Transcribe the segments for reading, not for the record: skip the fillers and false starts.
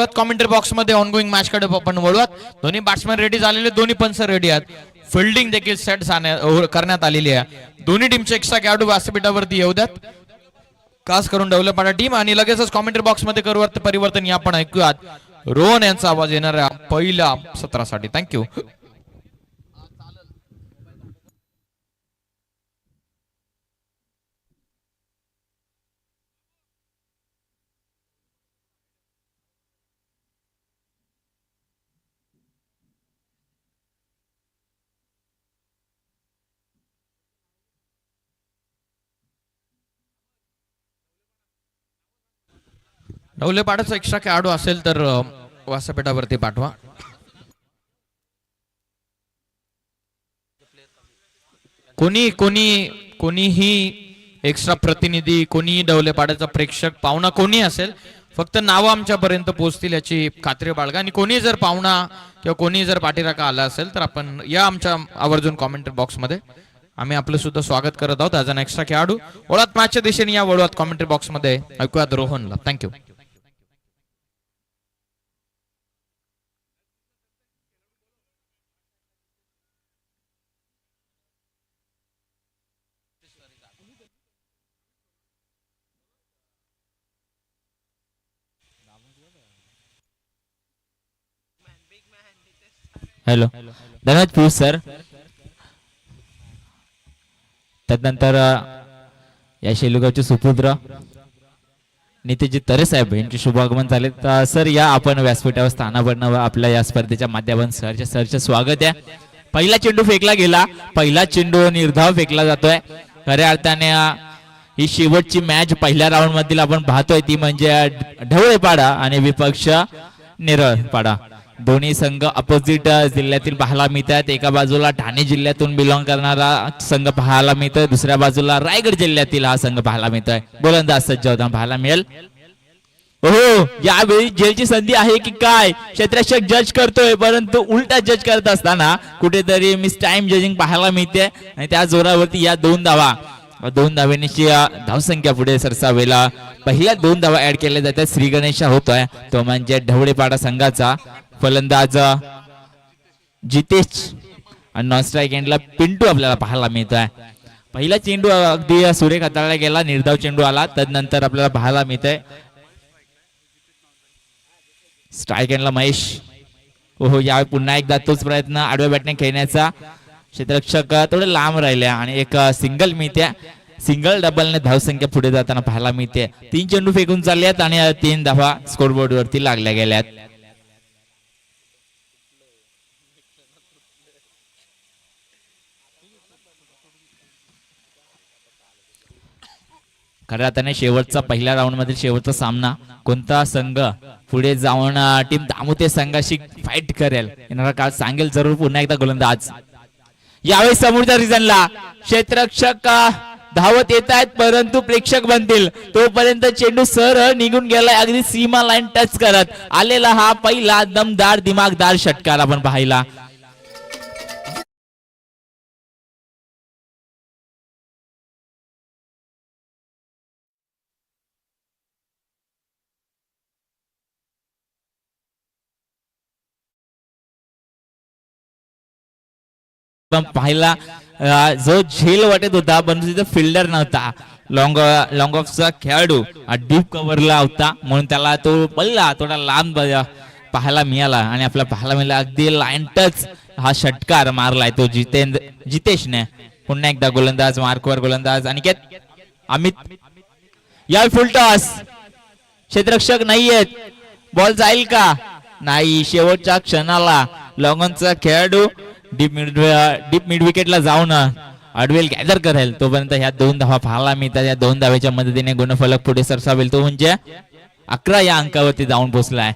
वळूयात commentary box मध्ये ongoing match कडे आपण वळूयात. दोन्ही बॅट्समॅन रेडी झालेले, दोन्ही पंच रेडी आहेत. फिल्डिंग देखील सेट करण्यात आलेली आहे. दोन्ही टीमचे एक्स्ट्रा खेळाडू व्यासपीठावरती येऊ द्यात, खास करून डेव्हलप टीम. आणि लगेचच कॉमेंटरी बॉक्स मध्ये करूयात परिवर्तन. या आपण ऐकूयात रोहन यांचा आवाज येणाऱ्या पहिल्या सत्रासाठी. थँक्यू. ढवलेपाड्याचा एक्स्ट्रा खेळाडू असेल तर व्यासपीठावरती पाठवा. कोणीही एक्स्ट्रा प्रतिनिधी, कोणी ढवलेपाड्याचा प्रेक्षक, पाहुणा कोणी असेल, फक्त नावं आमच्यापर्यंत पोहोचतील याची खात्री बाळगा. आणि कोणी जर पाहुणा किंवा कोणी जर पाठीराखा आला असेल तर आपण या आमच्या आवर्जून कॉमेंटरी बॉक्स मध्ये, आम्ही आपलं सुद्धा स्वागत करत आहोत. ॲज अन एक्स्ट्रा खेळाडू वळूयात मॅचच्या दिशेने. या वळूयात कॉमेंटरी बॉक्स मध्ये ऐकूयात रोहनला. थँक्यू. हॅलो, धन्यवाद पियुष सर. त्यानंतर या शेलुगावचे सुपुत्र नितीजी तरे साहेब यांचे शुभागमन झाले. सर या आपण व्यासपीठावर स्थानापन्न आपल्या या स्पर्धेच्या माध्यमातून सरचे स्वागत आहे. पहिला चेंडू फेकला गेला, पहिला चेंडू निर्धाव फेकला जातोय. खऱ्या अर्थाने ही शेवटची मॅच पहिल्या राऊंड मधील आपण पाहतोय ती म्हणजे ढवळेपाडा आणि विपक्ष नेरळपाडा. दोन्ही संघ अपोजिट जिल्ह्यातील पाहायला मिळतात. एका बाजूला ठाणे जिल्ह्यातून बिलॉंग करणारा संघ पाहायला मिळतोय, दुसऱ्या बाजूला रायगड जिल्ह्यातील हा संघ पाहायला मिळतोय. गोलंदाज सज्ज होताना पाहायला मिळेल. हो, यावेळी जेलची संधी आहे की काय, क्षेत्ररक्षक जज करतोय, परंतु उलटा जज करत असताना कुठेतरी मिस टाइम जजिंग पाहायला मिळते. आणि त्या जोरावरती या दोन धावेची धावसंख्या पुढे सरसावेला पहिल्या 2 धावा ऍड केल्या जातात. श्री गणेश होतोय तो म्हणजे ढवळेपाडा संघाचा फलंदाज जितेश. आणि नॉन स्ट्राईक एंडला पिंटू आपल्याला पाहायला मिळतोय. पहिला चेंडू अगदी सुरेख हाताळला गेला, निर्धाव चेंडू आला. तदनंतर आपल्याला पाहायला मिळतंय स्ट्राईक एंडला महेश. हो, यावेळी पुन्हा एकदा तोच प्रयत्न आडव्या बॅटने खेळण्याचा. क्षेत्ररक्षक थोडे लांब राहिले आणि एक सिंगल मिळते. सिंगल डबलने धावसंख्या पुढे जाताना पाहायला मिळते. 3 चेंडू फेकून चालल्यात आणि 3 धावा स्कोरबोर्ड वरती लागल्या गेल्यात. खऱ्या अर्थाने शेवटचा पहिल्या राऊंड मधील शेवटचा सामना कोणता संघ पुढे जाऊन टीम दामुते संघाशी फाईट करेल येणारा काळ सांगेल जरूर. पुन्हा एकदा गोलंदाज यावेळी समोरच्या रिजनला क्षेत्ररक्षक धावत येत आहेत, परंतु प्रेक्षक बनतील तोपर्यंत चेंडू सरळ निघून गेलाय. अगदी सीमा लाईन टच करत आलेला हा पहिला दमदार दिमागदार षटकार आपण पाहिला. पाहिला जो झेल वाटत होता, परंतु तिथे फिल्डर नव्हता. लॉंग ऑफचा खेळाडू डीप कव्हरला होता म्हणून त्याला तो पल्ला थोडा लांब पाहायला मिळाला. आणि आपल्याला पाहायला मिळाला अगदी लाईन टच हा षटकार मारलाय तो जितेशने. पुन्हा एकदा गोलंदाज मार्कवर गोलंदाज अनिकेत अमित. या फुल टॉस, क्षेत्ररक्षक नाहीयेत, बॉल जाईल का नाही. शेवटच्या क्षणाला लॉंगॉनचा खेळाडू डीप मिड विकेटला जाऊन अडवेल गॅदर करेल तोपर्यंत ह्या 2 धावा पाहायला मिळतात. या 2 धावेच्या मदतीने गुणफलक पुढे सरसावेल. तो म्हणजे 11 या अंकावरती जाऊन पोहोचलाय.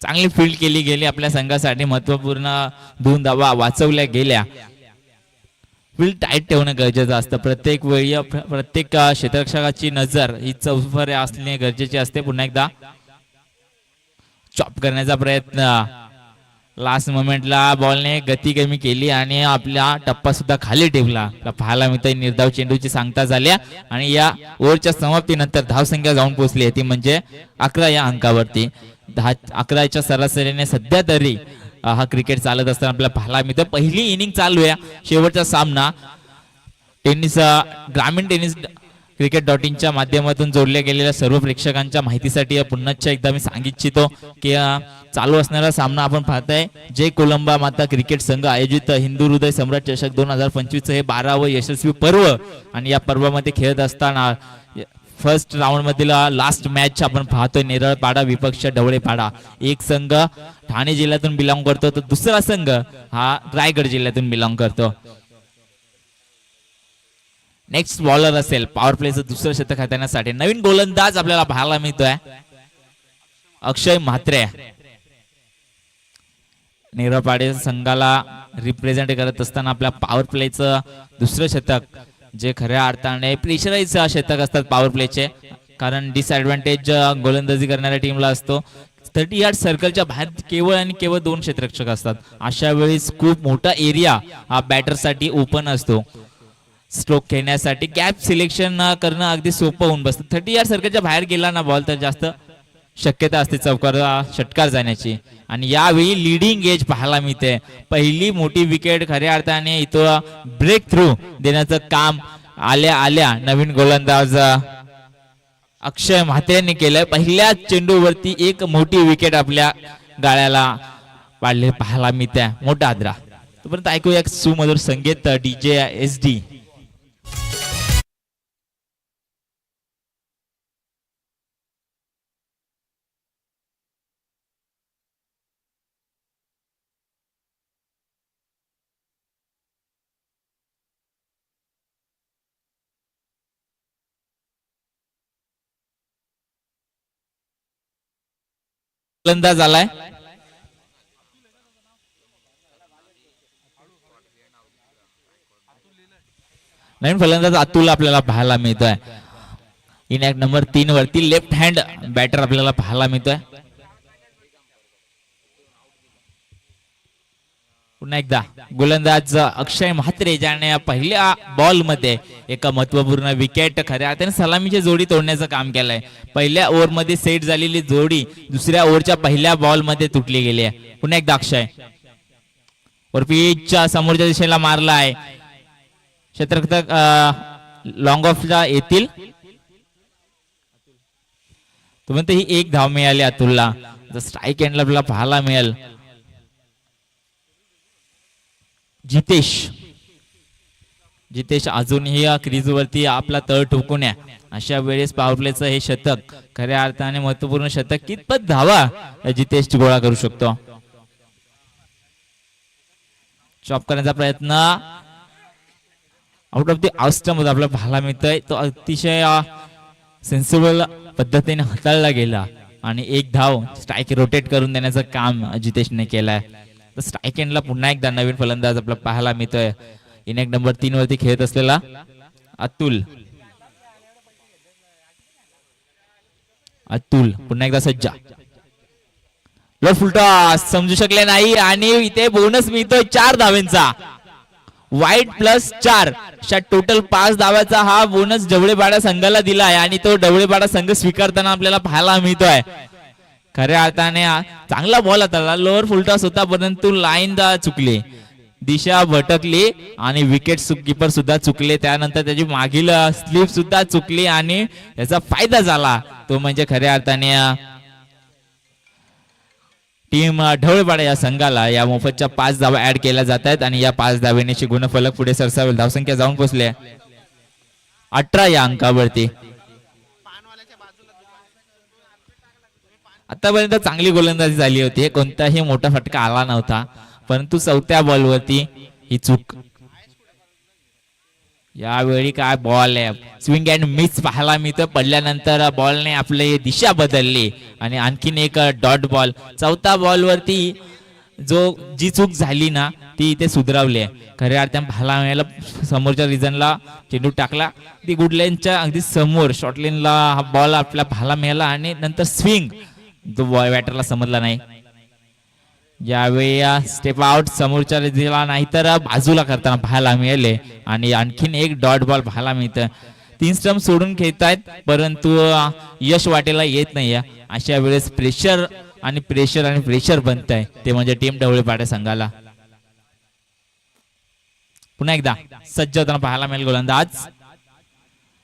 चांगली फील्ड केली गेली आपल्या संघासाठी, महत्वपूर्ण 2 धावा वाचवल्या गेल्या. फील्ड टाईट ठेवणं गरजेचं असतं. प्रत्येक वेळी प्रत्येक क्षेत्ररक्षकाची नजर ही चौफर असणे गरजेचे असते. पुन्हा एकदा चॉप करण्याचा प्रयत्न, लास्ट मोमेंटला बॉलने गती कमी केली आणि आपला टप्पा सुद्धा खाली ठेवला. पाहायला मिळतंय निर्धाव चेंडूची सांगता झाल्या आणि या ओव्हरच्या समाप्तीनंतर धावसंख्या जाऊन पोहोचली ती म्हणजे 11 या अंकावरती. 10-11च्या सरासरीने सध्या तरी हा क्रिकेट चालत असताना आपल्याला पाहायला मिळतो. पहिली इनिंग चालू आहे, शेवटचा सामना. टेनिस ग्रामीण टेनिस cricket.in च्या माध्यमातून जोडल्या गेलेल्या सर्व प्रेक्षकांच्या माहितीसाठी पुन्हा एकदा मी सांगितलं इच्छितो की चालू असणारा सामना आपण पाहताय जय कोलंबा माता क्रिकेट संघ आयोजित हिंदू हृदय सम्राट चषक 2025 हे 12वे यशस्वी पर्व. आणि या पर्वामध्ये खेळत असताना फर्स्ट राऊंड मधील लास्ट मॅच आपण पाहतोय. नेरळपाडा विपक्ष ढवळेपाडा. एक संघ ठाणे जिल्ह्यातून बिलॉंग करतो तर दुसरा संघ हा रायगड जिल्ह्यातून बिलॉंग करतो. नेक्स्ट बॉलर असेल पॉवर प्लेचं दुसरं शतक हाताळण्यासाठी नवीन गोलंदाज आपल्याला पाहायला मिळतोय अक्षय म्हात्रे. नेरळपाडे संघाला रिप्रेझेंट करत असताना आपल्या पॉवर प्लेचं दुसरं शतक जे खऱ्या अर्थाने प्रेशराईज शतक असतात पॉवर प्लेचे, कारण डिसएडव्हान्टेज गोलंदाजी करणाऱ्या टीमला असतो. 30 यार्ड सर्कलच्या बाहेर केवळ आणि केवळ 2 क्षेत्ररक्षक असतात. अशा वेळेस खूप मोठा एरिया हा बॅटरसाठी ओपन असतो. स्ट्रोक खेळण्यासाठी गॅप सिलेक्शन करणं अगदी सोपं होऊन बसतं. 30 यार्ड सर्कलच्या बाहेर गेला ना बॉल तर जास्त शक्यता असते चौकार षटकार जाण्याची. आणि यावेळी लिडिंग एज पाहायला मिळते. पहिली मोठी विकेट खऱ्या अर्थाने इथं ब्रेक थ्रू देण्याचं काम आल्या नवीन गोलंदाज अक्षय म्हात्रेने केलंय. पहिल्या चेंडूवरती एक मोठी विकेट आपल्या गाळ्याला पाडले पाहायला मिळते. मोठा आदरा. तोपर्यंत ऐकूया एक सुमधुर संगीत DJ SD. गोलंदाज आलाय नवीन फलंदाज अतुल आपल्याला पाहायला मिळतोय. इनॅक्ट नंबर 3 वरती लेफ्ट हँड बॅटर आपल्याला पाहायला मिळतोय. पुन्हा एकदा गोलंदाज अक्षय म्हात्रे ज्याने पहिल्या बॉल मध्ये एक महत्वपूर्ण विकेट खऱ्या अर्थाने सलामीची जोडी तोडण्याचं काम केलंय. पहिल्या ओव्हर मध्ये सेट झालेली जोडी दुसऱ्या ओव्हरच्या पहिल्या बॉल मध्ये तुटली गेली आहे. पुन्हा एकदा अक्षय वर पिचच्या समोरच्या दिशेला मारला आहे. क्षेत्ररक्षक लॉंग ऑफला येतील. तुम्ही ही एक धाव मिळाली अतुलला. स्ट्राईक एंडला आपल्याला पाहायला मिळेल जितेश अजूनही क्रीज वरती आपला तळ ठोकून आहे. अशा वेळेस पॉवर प्लेचं हे शतक खऱ्या अर्थाने महत्वपूर्ण शतक कितपत धावा जितेश गोळा करू शकतो. चॉप करण्याचा प्रयत्न आउट ऑफ द ऑस्टम मध्ये आपल्याला पाहायला मिळतोय. तो अतिशय सेन्सिबल पद्धतीने हाताळला गेला आणि एक धाव स्ट्राईक रोटेट करून देण्याचं काम जितेशने केलंय. तर स्ट्राईक एंडला पुन्हा एकदा नवीन फलंदाज आपल्याला पाहायला मिळतोय. इनिंग नंबर 3 वरती खेळत असलेला अतुल पुन्हा एकदा सज्जा. लोट फुलटा समजू शकले नाही आणि इथे बोनस मिळतोय 4 धावांचा. वाईट +4 अशा टोटल 5 धावाचा हा बोनस ढवळेपाडा संघाला दिला आहे आणि तो ढवळेपाडा संघ स्वीकारताना आपल्याला पाहायला मिळतोय. खऱ्या अर्थाने चांगला बॉल होता. लोअर फुलटॉस होता परंतु लाईन चुकली, दिशा भटकली आणि विकेट कीपर सुद्धा चुकले. त्यानंतर त्याची मागील स्लिप सुद्धा चुकली आणि याचा फायदा झाला तो म्हणजे खऱ्या अर्थाने टीम ढवळेपाडा या संघाला या मोफतच्या 5 धावा ऍड केल्या जात आहेत आणि या 5 धावेने गुणफलक पुढे सरसावेल. धावसंख्या जाऊन पोहोचले 18 या अंकावरती. आतापर्यंत चांगली गोलंदाजी झाली होती, कोणताही मोठा फटका आला नव्हता, परंतु 4थ्या बॉलवरती ही चूक. यावेळी काय बॉल आहे, स्विंग अँड मिस पाहायला मिळतं. पडल्यानंतर बॉलने आपली दिशा बदलली आणि आणखीन एक डॉट बॉल. 4थ्या बॉलवरती जी चूक झाली ना ती इथे सुधारवली आहे. खऱ्या अर्थाने पाहायला मिळाला समोरच्या रिजनला चेंडू टाकला, ती गुड लाईनच्या अगदी समोर शॉर्ट लाईनला हा बॉल आपल्याला पाहायला मिळाला आणि नंतर स्विंग तो बॅटरला समजला नाही. यावेळी स्टेप आउट समोरच्या रिजनला नाहीतर बाजूला करताना पाहायला मिळाले आणि आणखीन एक डॉट बॉल पाहायला मिळतं. 3 स्टंप सोडून खेळतायत परंतु यश वाटेला येत नाहीये. अशा वेळेस प्रेशर आणि प्रेशर बनत आहे ते म्हणजे टीम ढवळेपाडा संघाला. पुन्हा एकदा सज्ज होताना पाहायला मिळेल गोलंदाज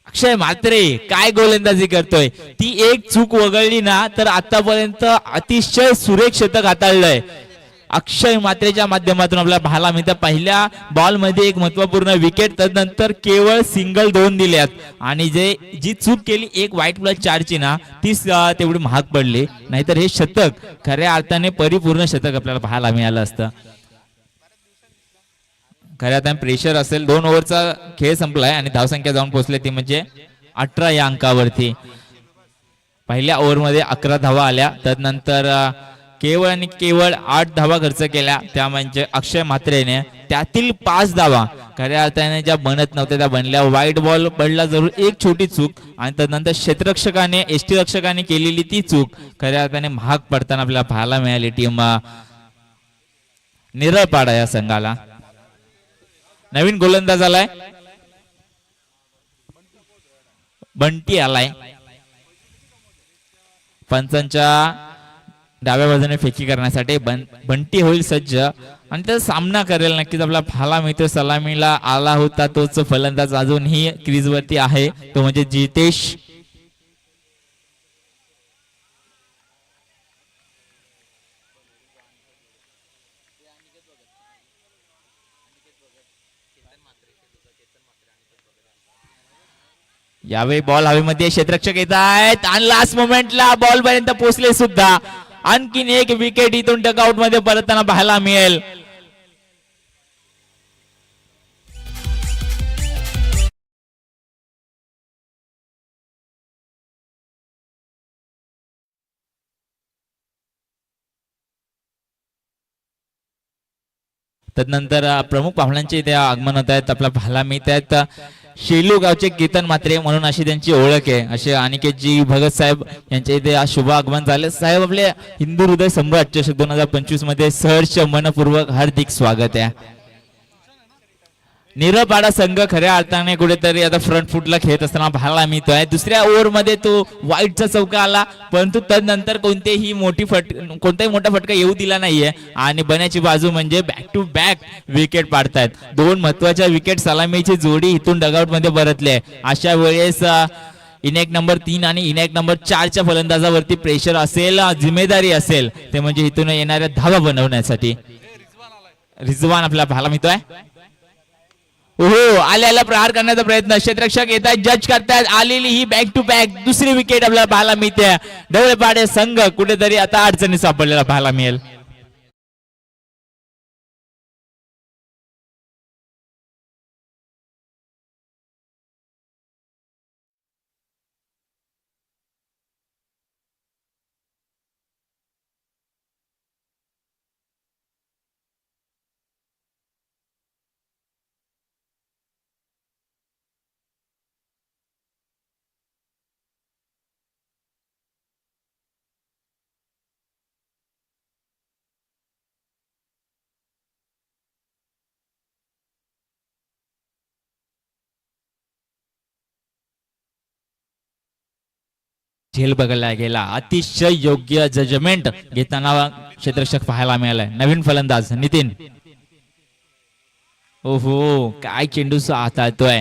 अक्षय म्हात्रे. काय गोलंदाजी करतोय, ती एक चूक वगळली ना तर आतापर्यंत अतिशय सुरेख शतक हाताळलंय अक्षय म्हात्रेच्या माध्यमातून. आपल्याला पाहायला मिळतं पहिल्या बॉल मध्ये एक महत्वपूर्ण विकेट, त्यानंतर केवळ सिंगल 2 दिल्यात आणि जी चूक केली 1 वाईट+4 ना तीच तेवढी महाग पडली. नाहीतर हे शतक खऱ्या अर्थाने परिपूर्ण शतक आपल्याला पाहायला मिळालं असतं. खऱ्या अर्थाने प्रेशर असेल. 2 ओव्हरचा खेळ संपलाय आणि धावसंख्या जाऊन पोहोचली ती म्हणजे 18 या अंकावरती. पहिल्या ओव्हरमध्ये 11 धावा आल्या, त्यानंतर केवळ आणि केवळ 8 धावा खर्च केल्या, त्या म्हणजे अक्षय म्हात्रेने. त्यातील 5 धावा खऱ्या अर्थाने ज्या बनत नव्हत्या त्या बनल्या. वाईट बॉल पडला जरूर, एक छोटी चूक, आणि त्यानंतर क्षेत्ररक्षकाने एसटी रक्षकाने केलेली ती चूक खऱ्या अर्थाने महाग पडताना आपल्याला पाहायला मिळाली टीम निरळपाडा या संघाला. नवीन गोलंदाज आलाय, बंटी आलाय. पंचांच्या डाव्या बाजूने फेकी करण्यासाठी बंटी होईल सज्ज आणि त्याचा सामना करेल नक्कीच. आपला पाहायला मिळतो सलामीला आला होता तोच फलंदाज अजूनही क्रीज वरती आहे, तो म्हणजे जितेश. यावेळी बॉल हवेमध्ये क्षेत्ररक्षक येत आहेत आणि लास्ट मोमेंटला बॉल पर्यंत पोहोचले सुद्धा. आणखीन एक विकेट इथून डकआउट मध्ये परतताना पाहायला मिळेल. तदनंतर प्रमुख पाहुण्यांचे इथे आगमन होत आहेत. आपला पाहायला मिळत आहेत शेलू गावचे केतन म्हात्रे म्हणून अशी त्यांची ओळख आहे. असे अनिकेतजी भगत साहेब यांच्या इथे आज शुभ आगमन झाले. साहेब आपले हिंदू हृदय सम्राट चषक 2025 मध्ये सहर्ष मनपूर्वक हार्दिक स्वागत आहे. निरळपाडा संघ खऱ्या अर्थाने कुठेतरी आता फ्रंट फुटला खेळत असताना पाहायला मिळतोय. दुसऱ्या ओव्हर मध्ये तो वाईटचा चौका आला, परंतु तदनंतर कोणताही मोठा फटका येऊ दिला नाहीये आणि बनाची बाजू म्हणजे बॅक टू बॅक विकेट पाडतायत. 2 महत्वाच्या विकेट सलामीची जोडी इथून डगआउट मध्ये परतले. अशा वेळेस इनॅक्ट नंबर 3 आणि इनॅक्ट नंबर 4च्या फलंदाजावरती प्रेशर असेल, जिम्मेदारी असेल, ते म्हणजे इथून येणाऱ्या धावा बनवण्यासाठी. रिजवान आपल्याला पाहायला मिळतोय. ओहो, आल्याला प्रहार करण्याचा प्रयत्न, क्षेत्ररक्षक येत आहेत, जज करतायत. आलेली ही बॅक टू बॅक दुसरी विकेट आपल्याला पाहायला मिळते. ढवळेपाडे संघ कुठेतरी आता अडचणी सापडलेला पाहायला मिळेल. झेल बघायला गेला, अतिशय योग्य जजमेंट घेताना क्षेत्ररक्षक पाहायला मिळालाय. नवीन फलंदाज नितीन. ओहो, काय चेंडू हाताळतोय.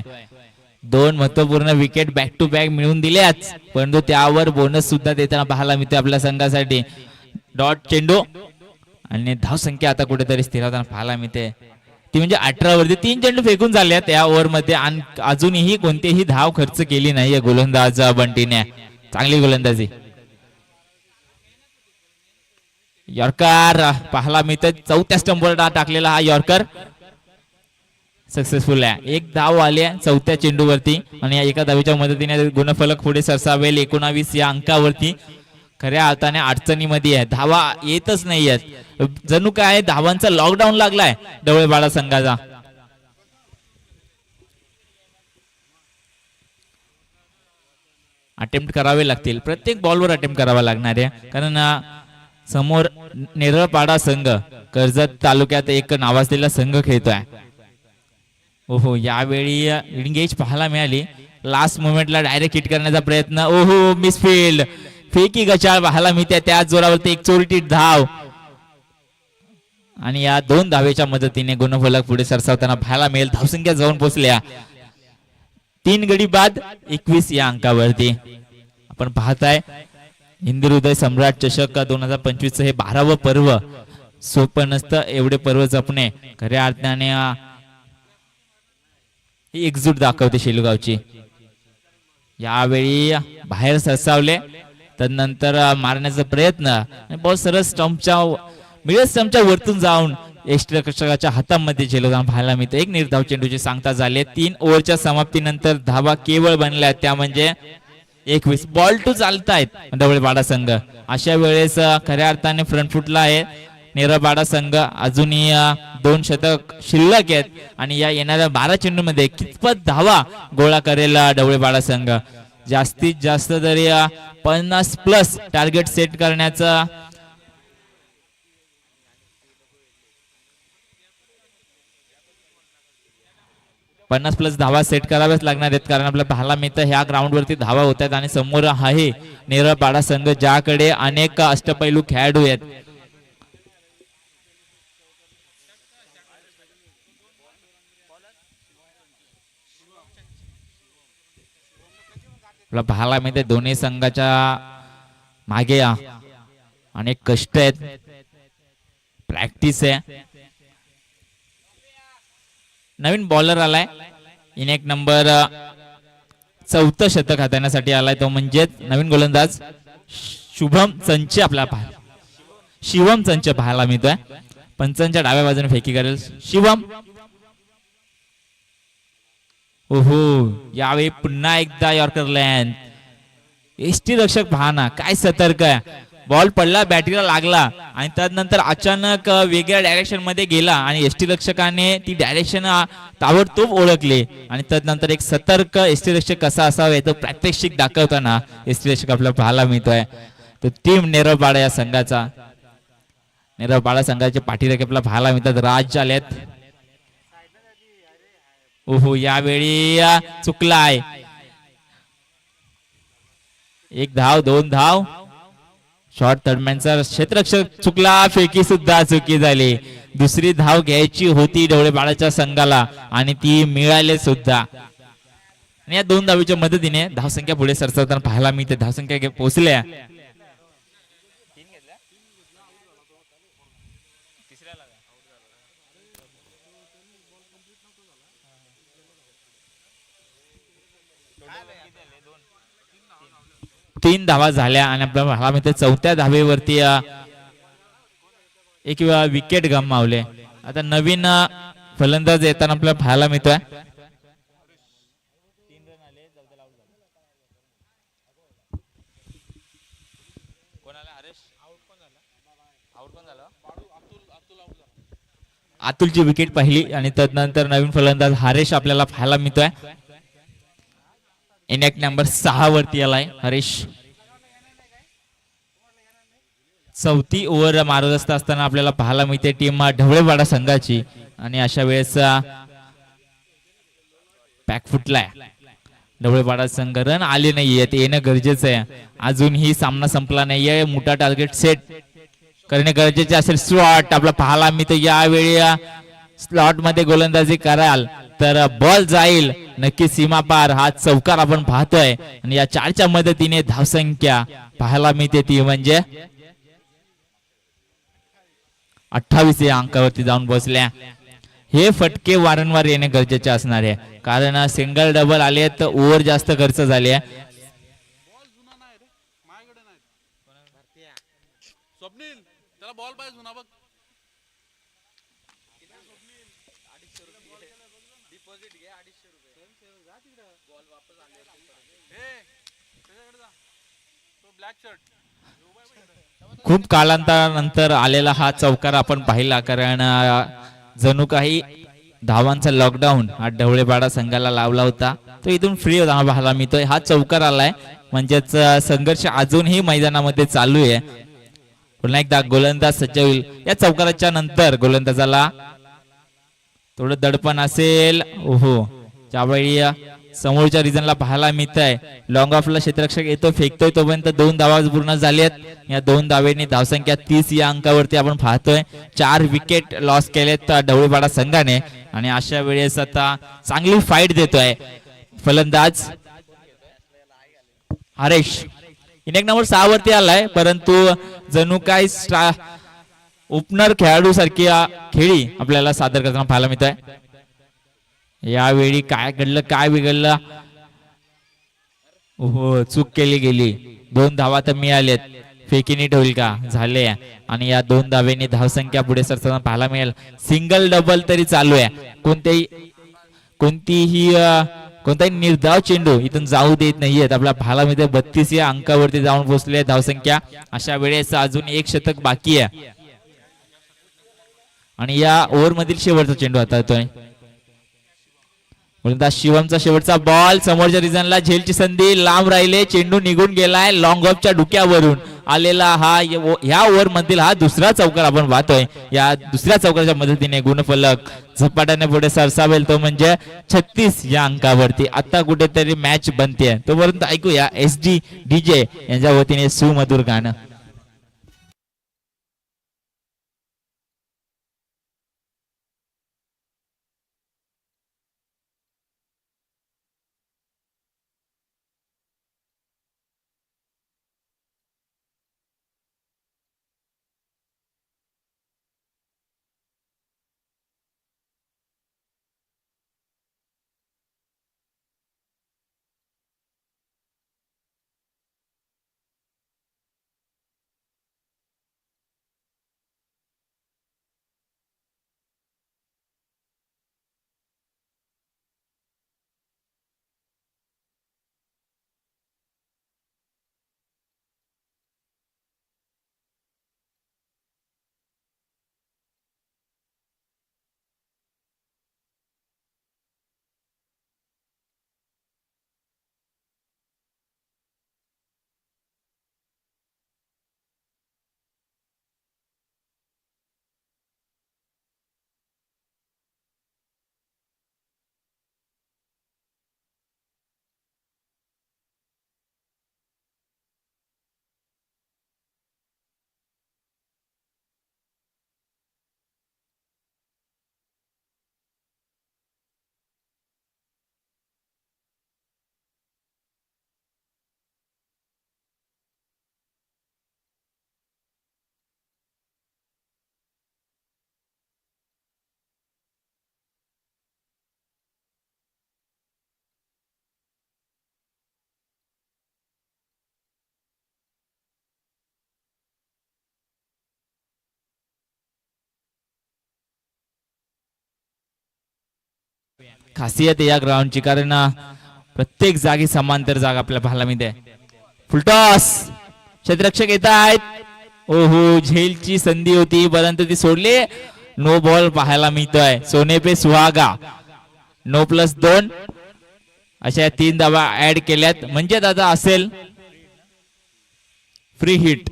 2 महत्वपूर्ण विकेट बॅक टू बॅक मिळवून दिल्याच, परंतु त्यावर बोनस सुद्धा देताना पाहायला मिळते आपल्या संघासाठी. डॉट चेंडू आणि धावसंख्या आता कुठेतरी स्थिर होताना पाहायला मिळते. ती म्हणजे 18 वरती 3 चेंडू फेकून झाले त्या ओव्हर मध्ये आणि अजूनही कोणतीही धाव खर्च केली नाहीये गोलंदाज बंटीने. चांगली गोलंदाजी. यॉर्कर पाहायला मिळतं. 4थ्या स्टंपवर टाकलेला हा यॉर्कर सक्सेसफुल आहे. 1 धाव आली आहे 4थ्या चेंडूवरती आणि या एका धावेच्या मदतीने गुणफलक पुढे सरसावेल 19 या अंकावरती. खऱ्या अर्थाने अडचणीमध्ये आहे, धावा येतच नाहीयेत. जणू काय धावांचा लॉकडाऊन लागलाय ढवळेपाडा संघाचा. अटेम्प्ट करावे लागतील, प्रत्येक बॉलवर अटेम्प्ट करावा लागणार आहे, कारण समोर निरळपाडा संघ कर्जत तालुक्यात एक नावाजलेला संघ खेळतोय. ओहो, यावेळी एंगेज पाहायला मिळाली. लास्ट मोमेंटला डायरेक्ट हिट करण्याचा प्रयत्न. ओहो, मिसफील्ड. फेकी गचाळ पाहायला मिळते, त्या जोरावरती एक चोरटी धाव आणि या 2 धावेच्या मदतीने गुणफलक पुढे सरसावताना पाहायला मिळेल. धावसंख्या जाऊन पोहोचल्या 3 गडी बाद 21 या अंकावरती. आपण पाहताय हिंदी हृदय सम्राट चषक 2025 हे 12वं पर्व. सोपं नसतं एवढे पर्व जपणे. खऱ्या अर्थाने ही एकजूट दाखवते शेलूगावची. यावेळी बाहेर सरसावले, तदनंतर मारण्याचा प्रयत्न, बॉल सरळ स्टंपच्या मिडल स्टंपच्या वरतून जाऊन यष्टिरक्षकाच्या हातामध्ये शेलूगाव पाहायला मिळते. एक निर्धाव चेंडूची सांगता झाले. 3 ओव्हरच्या समाप्तीनंतर धावा केवळ बनल्या त्या म्हणजे 21. बॉल टू चालतायत ढवळेपाडा संघ. अशा वेळेस खऱ्या अर्थाने फ्रंट फुटला आहे नेरळपाडा संघ. अजूनही 2 शतक शिल्लक आहेत आणि या येणाऱ्या 12 चेंडूमध्ये कितपत धावा गोळा करेल ढवळेपाडा संघ. जास्तीत जास्त तरी 50+ टार्गेट सेट करण्याचा 50+ धावा सेट कराव्याच लागणार आहेत. कारण आपल्याला पाहायला मिळतं ह्या ग्राउंड वरती धावा होत आहेत आणि समोर आहे नेरळपाडा संघ ज्याकडे अनेक अष्टपैलू खेळाडू आहेत. आपल्याला पाहायला मिळते दोन्ही संघाच्या मागे अनेक कष्ट आहेत, प्रॅक्टिस आहे. नवीन बॉलर आलाय, इन एक नंबर 4थं शतक हाताळण्यासाठी आलाय तो म्हणजे नवीन गोलंदाज शुभम संच. आपल्याला शिवम संच पाहायला मिळतोय. पंचांच्या डाव्या बाजूने फेकी करेल शिवम. ओहो, यावेळी पुन्हा एकदा यॉर्कर लँड. एसटी रक्षक पहा ना काय सतर्क आहे. बॉल पडला, बॅटरीला लागला आणि त्यानंतर अचानक वेगळ्या डायरेक्शन मध्ये गेला आणि एसटी रक्षकाने ती डायरेक्शन ताबडतोब ओळखली आणि त्यानंतर एक सतर्क एसटी रक्षक कसा असावा तो प्रात्यक्षिक दाखवताना एसटी रक्षक आपल्याला पाहायला मिळतोय. तो टीम नेरळपाडा या संघाचा, नेरळपाडा संघाचे पाठीराखे आपल्याला पाहायला मिळतात. राज आलेत. ओहो, यावेळी चुकलाय. 1 धाव 2 धाव. शॉर्ट थर्डमॅनचा क्षेत्ररक्षक चुकला, फेकी सुद्धा चुकी झाली. दुसरी धाव घ्यायची होती ढवळेपाड्याच्या संघाला आणि ती मिळाली सुद्धा. आणि या 2 धावीच्या मदतीने धावसंख्या पुढे सरसावताना पाहायला मिळते. धावसंख्या पोहोचल्या. तीन धावा झाल्या आणि आपल्याला पाहायला मिळते 4थ्या धावेवरती एक विकेट गमावले. आता नवीन फलंदाज येताना आपल्याला पाहायला मिळतोय. अतुलची विकेट पाहिली आणि त्यानंतर नवीन फलंदाज हरेश आपल्याला पाहायला मिळतोय. इन एक नंबर 6 वरती आलाय हरीश. 4थी ओव्हर मारत असताना आपल्याला पाहायला मिळते टीम ढवळेपाडा संघाची आणि अशा वेळेस पॅक फुटलाय. ढवळेपाडा संघ रन आले नाहीये, ते येणं गरजेचं आहे. अजूनही सामना संपला नाहीये, मोठा टार्गेट सेट करणे गरजेचे असेल. स्लॉट आपला पाहायला मिळतो. यावेळी स्लॉट मध्ये गोलंदाजी कराल तर बॉल जाईल नक्की सीमा पार. हा चौकार आपण पाहतोय आणि या 4च्या मदतीने धावसंख्या पाहायला मिळते ती म्हणजे 28 या अंकावरती जाऊन पोहोचल्या. हे फटके वारंवार येणे गरजेचे असणार आहे कारण सिंगल डबल आले तर ओव्हर जास्त खर्च झाले. खूप कालांतरानंतर आलेला हा चौकार आपण पाहिला कारण जणू काही धावांचा लॉकडाऊन हा ढवळेपाडा संघाला लावला होता. तो इथून फ्री धावा पाहायला मिळतोय. हा चौकार आलाय म्हणजेच संघर्ष अजूनही मैदानामध्ये चालू आहे. पुन्हा एकदा गोलंदाज सज्ज होईल. या चौकाराच्या नंतर गोलंदाजाला थोडं दडपण असेल. ओहो, ज्यावेळी समोरच्या रिजनला पाहायला मिळत आहे. लॉंग ऑफला क्षेत्ररक्षक येतो, फेकतोय, तोपर्यंत 2 धावा पूर्ण झाल्यात. या 2 धावेनी धावसंख्या 30 या अंकावरती आपण पाहतोय. 4 विकेट लॉस केलेत ढवळीपाडा संघाने आणि अशा वेळेस आता चांगली फाईट देतोय फलंदाज हरेश. इनिंग नंबर 6 वरती आलाय, परंतु जणू काय ओपनर खेळाडू सारखी खेळी आपल्याला सादर करताना पाहायला मिळतोय. यावेळी काय घडलं, काय बिघडलं, हो चूक केली गेली. 2 धावा तर मिळाल्यात, फेकीनी ठेवली का झाले आणि या 2 धावेनी धावसंख्या पुढे सरताना पाहायला मिळेल. सिंगल डबल तरी चालू आहे. कोणताही निर्धाव चेंडू इथून जाऊ देत नाहीयेत. आपल्या पाहायला मिळते 32 या अंकावरती जाऊन पोहोचले धावसंख्या. अशा वेळेस अजून 1 शतक बाकी आहे आणि या ओव्हर मधील शेवटचा चेंडू हाताळतोय शिवमचा. शेवटचा बॉल समोरच्या रिजनला, झेलची संधी, लांब राहिले, चेंडू निघून गेलाय. लॉंग ऑफच्या डुक्यावरून आलेला ह्या ओव्हर मधील हा दुसरा चौकार आपण पाहतोय. या दुसऱ्या चौकाच्या मदतीने गुणफलक झपाट्याने पुढे सरसावेल, तो म्हणजे 36 या अंकावरती. आता कुठेतरी मॅच बनते, तोपर्यंत ऐकूया SD DJ यांच्या वतीने सुमधुर गाणं. खासियत या ग्राउंडची, कारण प्रत्येक जागी समांतर जागा आपल्याला पाहायला मिळते. फुलटॉस, क्षेत्ररक्षक येत आहेत. ओहो, झेलची संधी होती परंतु ती सोडली. नो बॉल पाहायला मिळतोय. सोने पे सुहागा, नो +2 अशा 3 धावा ऍड केल्यात, म्हणजे आता असेल फ्री हिट.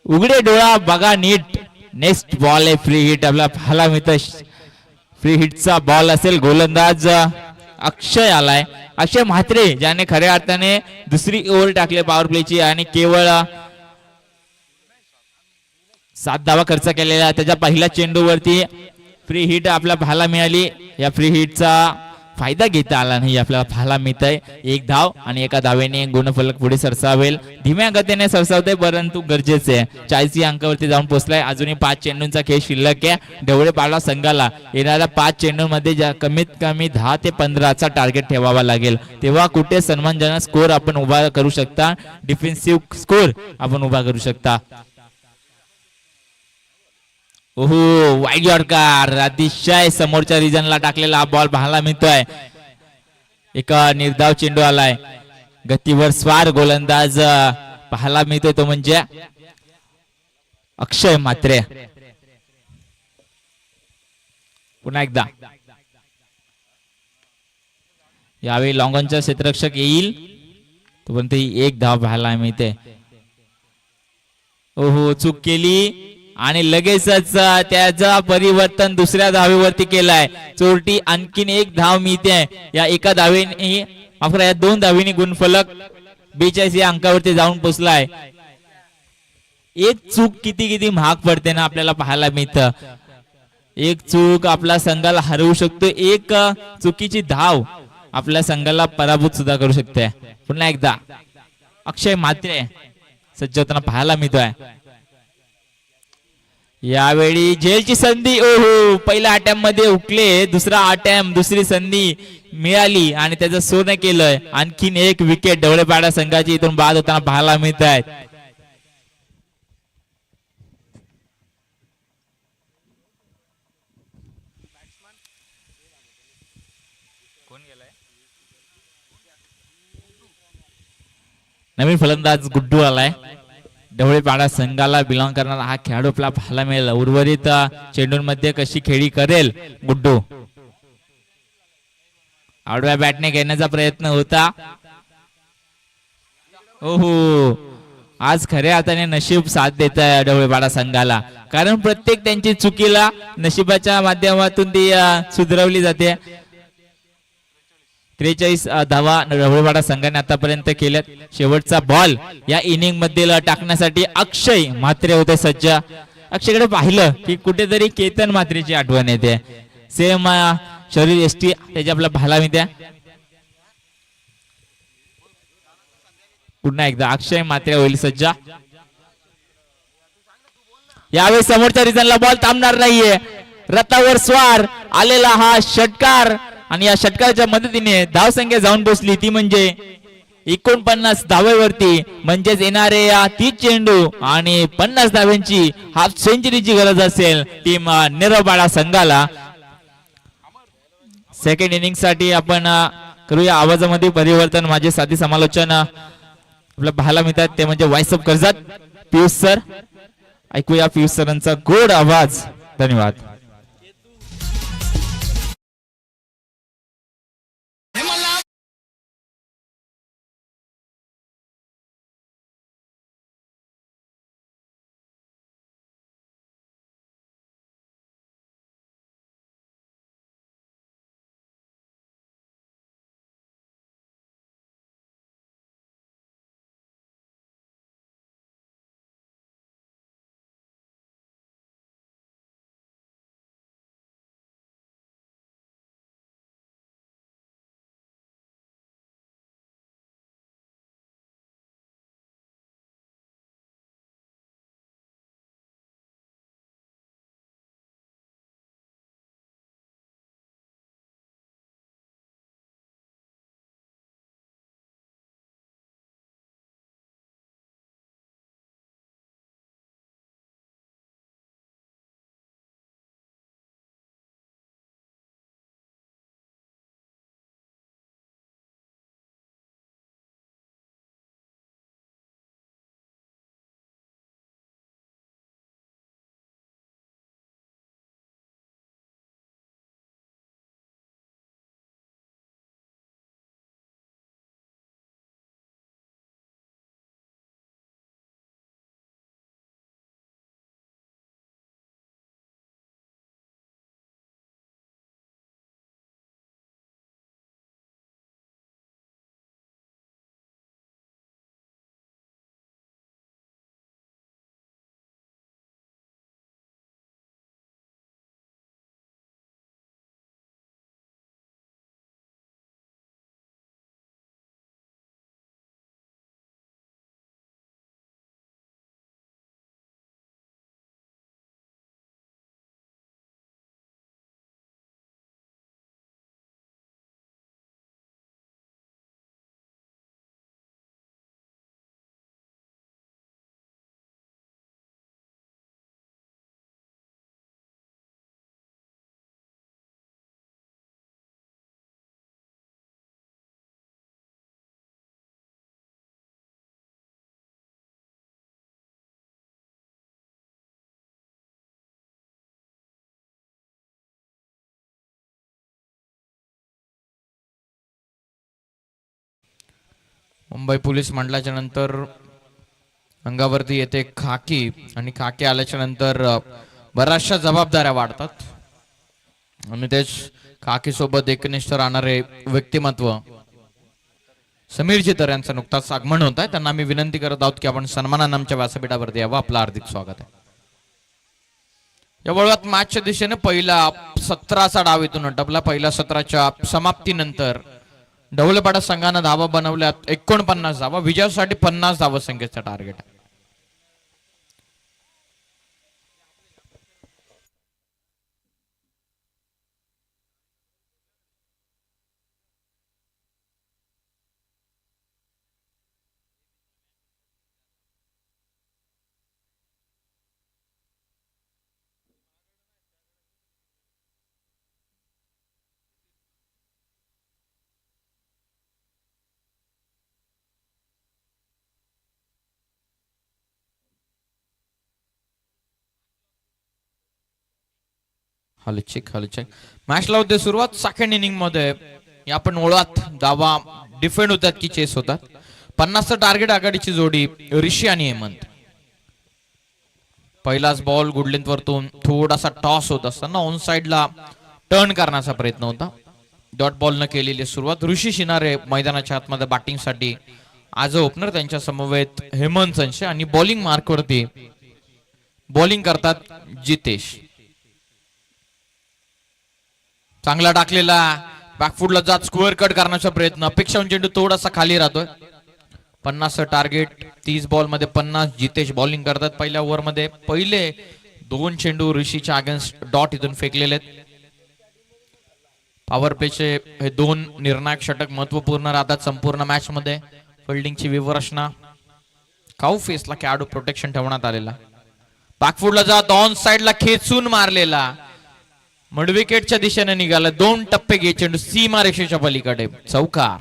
उघडे डोळा बघा नीट, नेक्स्ट बॉल आहे फ्री हिट आपल्याला पाहायला मिळतोय. फ्री हिटचा बॉल असेल. गोलंदाज अक्षय आलाय, अक्षय म्हात्रे, ज्याने खऱ्या अर्थाने दुसरी ओव्हर टाकले पॉवर प्लेची आणि केवळ 7 धावा खर्च केलेला. त्याच्या पहिल्या चेंडूवरती फ्री हिट आपल्याला पाहायला मिळाली. या फ्री हिटचा फायदा घेता आला नाही आपल्याला पाहायला मिळत आहे. 1 धाव आणि 1 धावेने गुणफलक पुढे सरसावेल. धीम्या गतीने सरसावते परंतु गरजेचे आहे. 40 अंकावरती जाऊन पोहोचलाय. अजूनही 5 चेंडूंचा खेळ शिल्लक आहे. ढवळेपाडा संघाला येणाऱ्या 5 चेंडूंमध्ये कमीत कमी 10 ते 15चा टार्गेट ठेवावा लागेल, तेव्हा कुठे सन्मानजनक स्कोर आपण उभा करू शकता, डिफेन्सिव्ह स्कोर आपण उभा करू शकता. ओहो, वाईड यॉर्कर, अतिशय समोरच्या रिजनला टाकलेला हा बॉल पाहायला मिळतोय. एक निर्धाव चेंडू आलाय. गतीवर स्वार गोलंदाज पाहायला मिळतोय, तो म्हणजे अक्षय म्हात्रे. पुन्हा एकदा यावेळी लॉंगॉनचा क्षेत्ररक्षक येईल, तोपर्यंत 1 धाव पाहायला मिळते. ओहो, चूक केली आणि लगेचच त्याचं परिवर्तन दुसऱ्या धावेवरती केलाय. चोरटी आणखीन एक धाव मिळते या एका धावेने, माफ करा, या 2 धावेने गुणफलक 42 या अंकावरती जाऊन पोहोचलाय. एक चूक किती किती महाग पडते ना आपल्याला पाहायला मिळतं. एक चूक आपला संघाला हरवू शकतो, एक चुकीची धाव आपल्या संघाला पराभूत सुद्धा करू शकते. पुन्हा एकदा अक्षय म्हात्रे सज्ज होताना पाहायला मिळतोय. यावेळी झेलची संधी, ओहो, पहिल्या अटेम्प्ट मध्ये हुकले, दुसरा अटेम्प्ट, दुसरी संधी मिळाली आणि त्याचं सोनं केलंय. आणखीन एक विकेट ढवळेपाडा संघाची इथून बाद होताना पाहायला मिळत आहेत. नवीन फलंदाज गुड्डू आलाय. ढवळेपाडा संघाला बिलॉंग करणारा हा खेळाडू आपला पाहायला मिळेल. उर्वरित चेंडूंमध्ये कशी खेळी करेल गुड्डू. आडव्या बॅटने घेण्याचा प्रयत्न होता. ओहो, आज खऱ्या अर्थाने नशीब साथ देत आहे ढवळेपाडा संघाला, कारण प्रत्येक त्यांची चुकीला नशिबाच्या माध्यमातून ती सुधरवली जाते. 43 धावा ढवळेपाडा संघाने आतापर्यंत केल्यात. शेवटचा बॉल या इनिंग मध्ये टाकण्यासाठी अक्षय म्हात्रे होते सज्ज. अक्षयकडे पाहिलं की कुठेतरी केतन म्हात्रेची आठवण येते. सेम शरीर एसटी त्याची आपल्या पाहायला मिळते. पुन्हा एकदा अक्षय म्हात्रे होईल सज्ज. यावेळी समोरच्या रिजनला बॉल थांबणार नाहीये. रथावर स्वार आलेला हा षटकार आणि या षटकाच्या मदतीने धावसंख्या जाऊन पोहोचली ती म्हणजे 49 धावेवरती. म्हणजेच येणारे या 30 चेंडू आणि 50 धाव्यांची हाफ सेंचुरीची गरज असेल टीम निरबाळा संघाला. सेकंड इनिंग साठी आपण करूया आवाजामध्ये परिवर्तन. माझे साथी समालोचन आपल्याला पाहायला मिळतात ते म्हणजे voice of Karjat Piyush sir. ऐकूया पियुष सरांचा गोड आवाज. धन्यवाद. मुंबई पोलीस मंडळाच्या नंतर अंगावरती येते खाकी आणि खाकी आल्याच्या नंतर बऱ्याचशा जबाबदाऱ्या वाढतात आणि तेच खाकी सोबत एकनिष्ठ राहणारे व्यक्तिमत्व समीर जितर यांचं नुकताच आगमन होत आहे. त्यांना आम्ही विनंती करत आहोत की आपण सन्मानानं आमच्या व्यासपीठावरती यावं. आपलं हार्दिक स्वागत आहे. या वळवात मॅचच्या दिशेने पहिला 17चा डाव इथून अटपला. पहिल्या 17च्या समाप्तीनंतर ढवळपाडा संघानं धावा बनवल्यात 49 धावा. विजयासाठी 50 धावा संख्येचं टार्गेट आहे. हलचिक मॅचला होते सुरुवात. सेकंड इनिंग मध्ये या पण ओळात धावा डिफेंड होतात की चेस होतात. 50चं टार्गेट आघाडीची जोडी ऋषी आणि हेमंत. पहिलाच बॉल गुड लेंथ वरतून थोडासा टॉस होत असताना ऑन साइडला टर्न करण्याचा प्रयत्न होता. डॉट बॉल न केलेली सुरुवात. ऋषी शिनारे मैदानाच्या आतमध्ये बॅटिंगसाठी आज ओपनर. त्यांच्या समवेत हेमंत संशय आणि बॉलिंग मार्क वरती बॉलिंग करतात जितेश. चांगला टाकलेला बॅकफुटला जात स्क्वेअर कट करण्याचा प्रयत्न. अपेक्षा चेंडू थोडासा खाली राहतोय. 50 टार्गेट. 30 बॉल मध्ये 50. जितेश बॉलिंग करतात. पहिल्या ओव्हर मध्ये पहिले 2 चेंडू ऋषीच्या अगेन्स्ट डॉट इथून फेकलेले आहेत. पॉवर प्लेचे हे 2 निर्णायक षटक महत्वपूर्ण राहतात संपूर्ण मॅच मध्ये. फिल्डिंगची विवरचना काऊ फेसला खेळाडू प्रोटेक्शन ठेवण्यात आलेला. बॅकफुटला जात ऑन साइडला खेचून मारलेला. मिड विकेटच्या दिशेने निघाला. 2 टप्पे घे चेंडू सीमा रेषेच्या पलीकडे चौकार.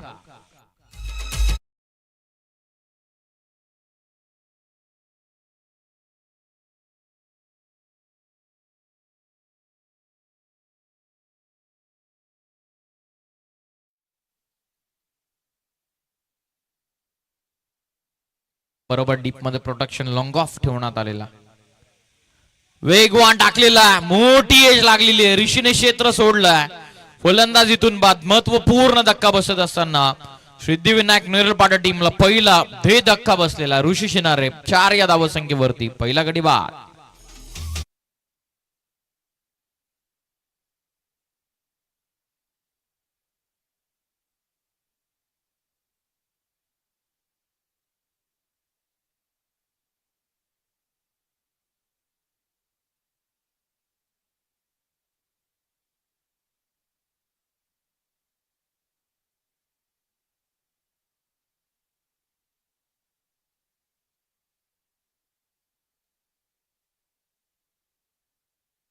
बरोबर डीप मध्ये प्रोटेक्शन लॉंग ऑफ ठेवण्यात आलेला. वेगवान टाकलेला. मोठी एज लागलेली आहे. ऋषीने क्षेत्र सोडलाय. फलंदाज इथून बाद. महत्वपूर्ण धक्का बसत असताना सिद्धिविनायक नेरळपाडा टीमला पहिला धक्का बसलेला. ऋषी शिनारे 4 या धावसंख्येवरती. पहिला गडी बाद.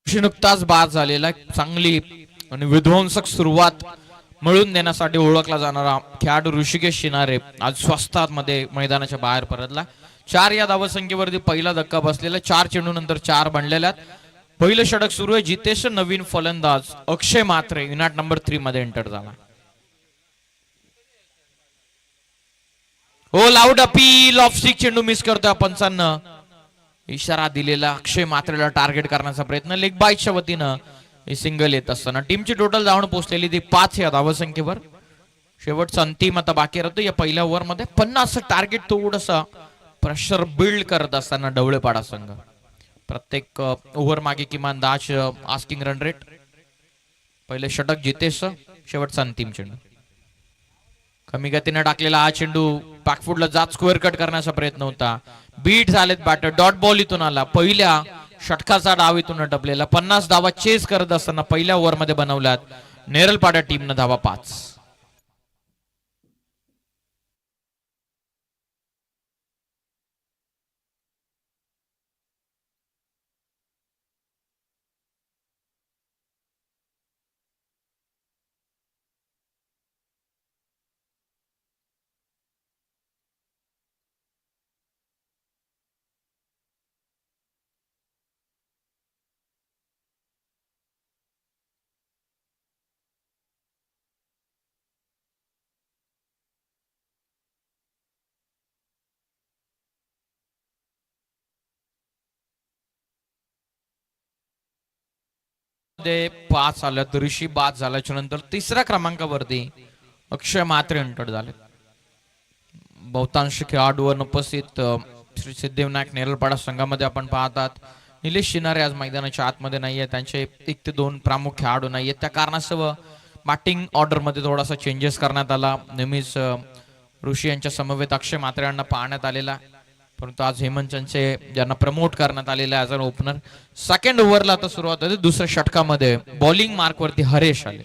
नुकताच बाद झालेला. चांगली आणि विध्वंसक सुरुवात मिळून देण्यासाठी ओळखला जाणारा खेळाडू ऋषिकेश शिनारे आज स्वस्तात मध्ये मैदानाच्या बाहेर परतला. 4 या धावसंख्येवरती पहिला धक्का बसलेला. 4 चेंडू नंतर 4 बनलेल्या. पहिलं षटक सुरू आहे. जितेश नवीन फलंदाज अक्षय मात्रे विनाट नंबर 3 मध्ये एंटर झाला. हो लाऊड अपील. ऑफ स्टिक चेंडू मिस करतोय पंचांना. इशारा दिलेला. अक्षय मात्रेला टार्गेट करण्याचा प्रयत्न. लेग बाईटच्या वतीनं सिंगल येत असताना टीमची टोटल धावण पोहोचलेली ती 5 या धावसंख्येवर. शेवटचा अंतिम आता बाकी राहतो या पहिल्या ओव्हर मध्ये. 50 टार्गेट थोडंसं प्रेशर बिल्ड करत असताना ढवळेपाडा संघ. प्रत्येक ओव्हर मागे किमान 10 आस्किंग रन रेट. पहिले षटक जितेश. शेवटचा अंतिम चेंडू. कमी गतीने टाकलेला हा चेंडू बॅकफुटला जात स्क्वेअर कट करण्याचा प्रयत्न होता. बीट झालेत बॅटर. डॉट बॉल इथून आला. पहिल्या षटकाचा डाव इथून अटपलेला. 50 धावा चेस करत असताना पहिल्या ओव्हर मध्ये बनवल्यात नेरळपाडा टीमनं धावा 5. मध्ये 5 आलं तर ऋषी बाद झाल्याच्या नंतर तिसऱ्या क्रमांकावरती अक्षय मात्रे एंटर झाले. बहुतांश खेळाडूवर उपस्थित श्री सिद्धिविनायक नेरळपाडा संघामध्ये आपण पाहतात निलेश शिनारे आज मैदानाच्या आतमध्ये नाहीये. त्यांचे 1 ते 2 प्रमुख खेळाडू नाहीयेत. त्या कारणास्तव बॅटिंग ऑर्डर मध्ये थोडासा चेंजेस करण्यात आला. नेहमीच ऋषी यांच्या समवेत अक्षय मात्रे यांना पाहण्यात आलेला, परंतु आज हेमंत यांचे ज्यांना प्रमोट करण्यात आलेले ॲज अन ओपनर. सेकंड ओव्हरला आता सुरुवात होते. दुसऱ्या षटकामध्ये बॉलिंग मार्क वरती हरेश आले.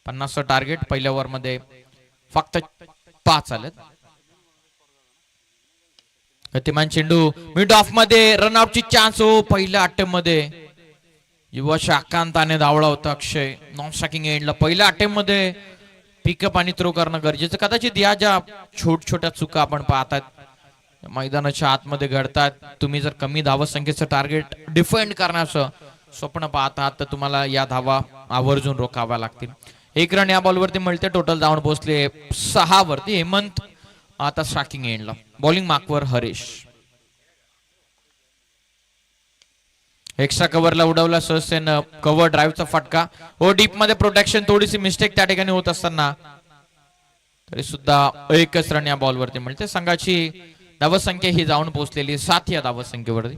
50चं टार्गेट. पहिल्या ओव्हर मध्ये फक्त 5 आलेत. गतिमान चेंडू मिड ऑफ मध्ये रनआउटची चान्स. हो, पहिल्या अटेम्प्ट मध्ये युवा शाकांताने धावला होता अक्षय नॉन स्ट्रायकिंग एंडला. पहिल्या अटेम्प्ट मध्ये पिकअप आणि थ्रो करणं गरजेचं. कदाचित या ज्या छोट्या चुका आपण पाहतात मैदानाच्या आतमध्ये घडतात. तुम्ही जर कमी धावसंख्येचं टार्गेट डिफेंड करण्याचं स्वप्न पाहतात तर तुम्हाला या धावा आवर्जून रोखाव्या लागतील. 1 रन या बॉलवरती मिळते. टोटल धावून पोहोचले 6 वरती. हेमंत आता स्ट्रायकिंग एंडला. बॉलिंग मार्कवर हरेश. एक्स्ट्रा कव्हरला उडवला सहसेन कव्हर ड्राईव्हचा फटका. हो, डीप मध्ये प्रोटेक्शन थोडीशी मिस्टेक त्या ठिकाणी होत असताना तरी सुद्धा 1च रन या बॉलवरती मिळते. संघाची धावसंख्या ही जाऊन पोहोचलेली 7 या धावसंख्येवरती.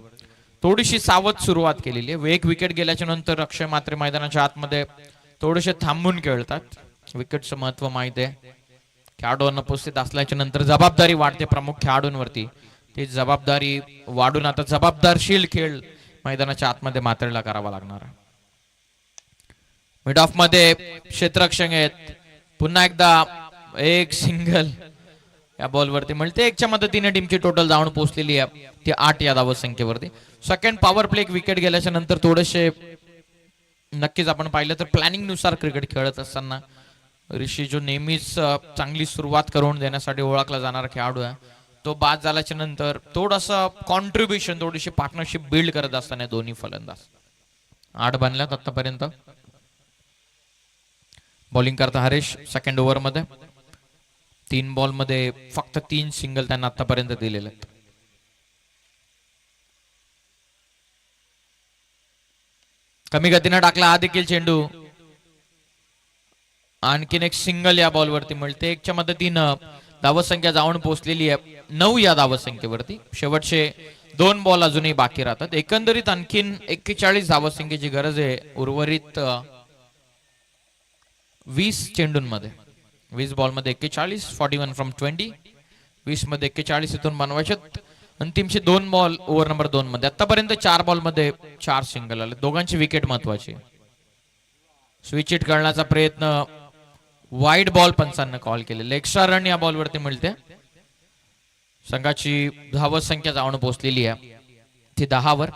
थोडीशी सावध सुरुवात केलेली आहे. 1 विकेट गेल्याच्या नंतर अक्षय मात्रे मैदानाच्या आतमध्ये थोडेसे थांबून खेळतात. विकेटचं महत्व माहिती आहे. खेळाडूंना उपस्थित असल्याच्या नंतर जबाबदारी वाढते प्रमुख खेळाडूंवरती. ती जबाबदारी वाढून आता जबाबदारशील खेळ मैदानाच्या आतमध्ये मात्रेला करावा लागणार. मिड ऑफ मध्ये क्षेत्ररक्षक आहेत. पुन्हा एकदा 1 सिंगल या बॉलवरती मिळते. 1च्या मदतीने टीमची टोटल धावून पोहोचलेली आहे ती 8 या धावसंख्येवरती. सेकंड पॉवर प्ले 1 विकेट गेल्याच्या नंतर थोडेसे नक्कीच आपण पाहिलं तर प्लॅनिंग नुसार क्रिकेट खेळत असताना ऋषी जो नेहमीच चांगली सुरुवात करून देण्यासाठी ओळखला जाणारा खेळाडू आहे, तो बाद झाल्याच्या नंतर थोडासा कॉन्ट्रीब्युशन थोडीशी पार्टनरशिप बिल्ड करत असताना दोन्ही फलंदाज 8 बनल्यात आतापर्यंत. बॉलिंग करता हरेश. सेकंड ओव्हर मध्ये 3 बॉल मध्ये फक्त 3 सिंगल त्यांना आतापर्यंत दिलेले आहेत. कमी गतीने टाकला हा देखील चेंडू. आणखीन 1 सिंगल या बॉलवरती मिळते. 1च्या मदतीनं धावसंख्या जाऊन पोहोचलेली आहे 9 या धावसंख्येवरती. शेवटचे 2 बॉल अजूनही बाकी राहतात. एकंदरीत आणखीन 41 धावसंख्येची गरज आहे उर्वरित 20 चेंडूंमध्ये. 20 बॉलमध्ये 41. 41 फ्रॉम 20. 20 मध्ये 41 इथून बनवायचे. अंतिमचे 2 बॉल ओव्हर नंबर 2 मध्ये. आतापर्यंत 4 बॉल मध्ये 4 सिंगल आले. दोघांची विकेट महत्वाची. स्विच हिट करण्याचा प्रयत्न वाईड बॉल पंचांना कॉल केलेले. एक्स्ट्रा रन या बॉलवरती मिळते. संघाची धावसंख्या जाऊन पोहोचलेली आहे ती 10 वर.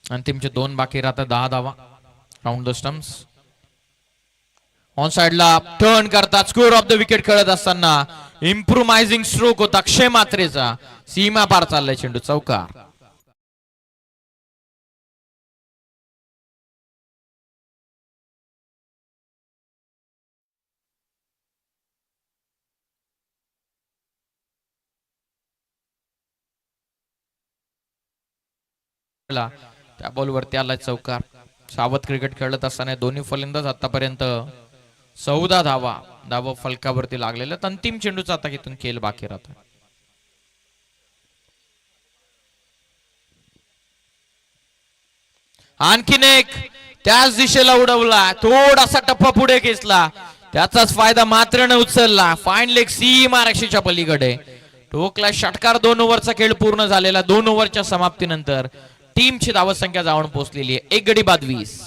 अंतिमचे 2 बाकी राहतात. 10 धावा. Round the stumps. ऑन साइडला टर्न करतात. स्कोर ऑफ द विकेट खेळत असताना इम्प्रोमाइजिंग स्ट्रोक होता अक्षय मात्रेचा. सीमा पार चाललाय चेंडू. चौकार. त्या बॉलवरती आलाय चौकार. सावध क्रिकेट खेळत असताना दोन्ही फलंदाज आतापर्यंत 14 धावा फलकावरती लागलेल्या. अंतिम चेंडूचा आता इथून खेळ बाकी राहतो. आणखीन एक त्याच दिशेला उडवला. थोडासा टप्पा पुढे खेचला. त्याचाच फायदा मात्रेने उचलला. फाईन लेग सीमा रेषेच्या पलीकडे टोकला षटकार. 2 ओव्हरचा खेळ पूर्ण झालेला. 2 ओव्हरच्या समाप्तीनंतर टीमची धावसंख्या जाऊन पोहोचलेली आहे 1 गडी बाद 20.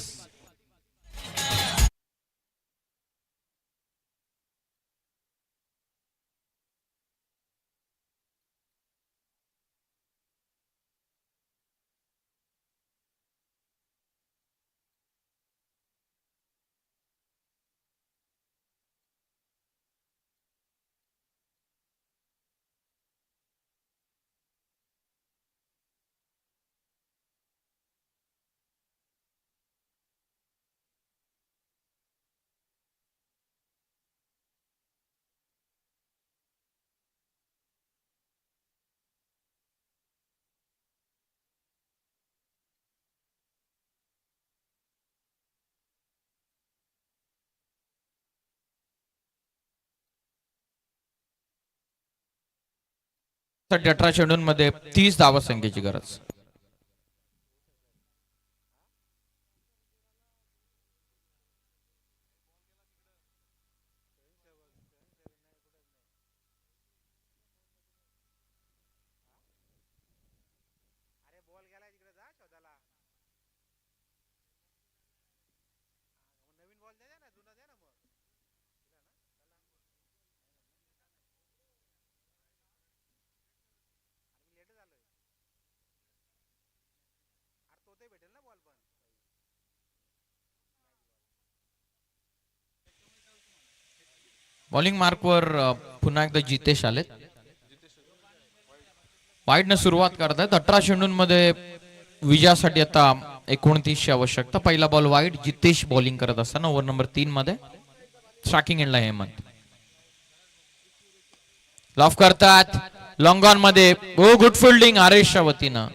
साठी 18 चेंडूंमध्ये 30 धावा संख्येची गरज. बॉलिंग मार्कवर पुन्हा एकदा जितेश आलेत. वाईडनं सुरुवात करतायत. 18 चेंडूंमध्ये विजयासाठी आता 29ची आवश्यकता. पहिला बॉल वाईड. जितेश बॉलिंग करत असताना ओव्हर नंबर 3 मध्ये स्ट्रायकिंग एंडला हेमंत. लॉफ करतात लॉंग ऑन मध्ये. ओ गुड फिल्डिंग आरेशच्या वतीनं.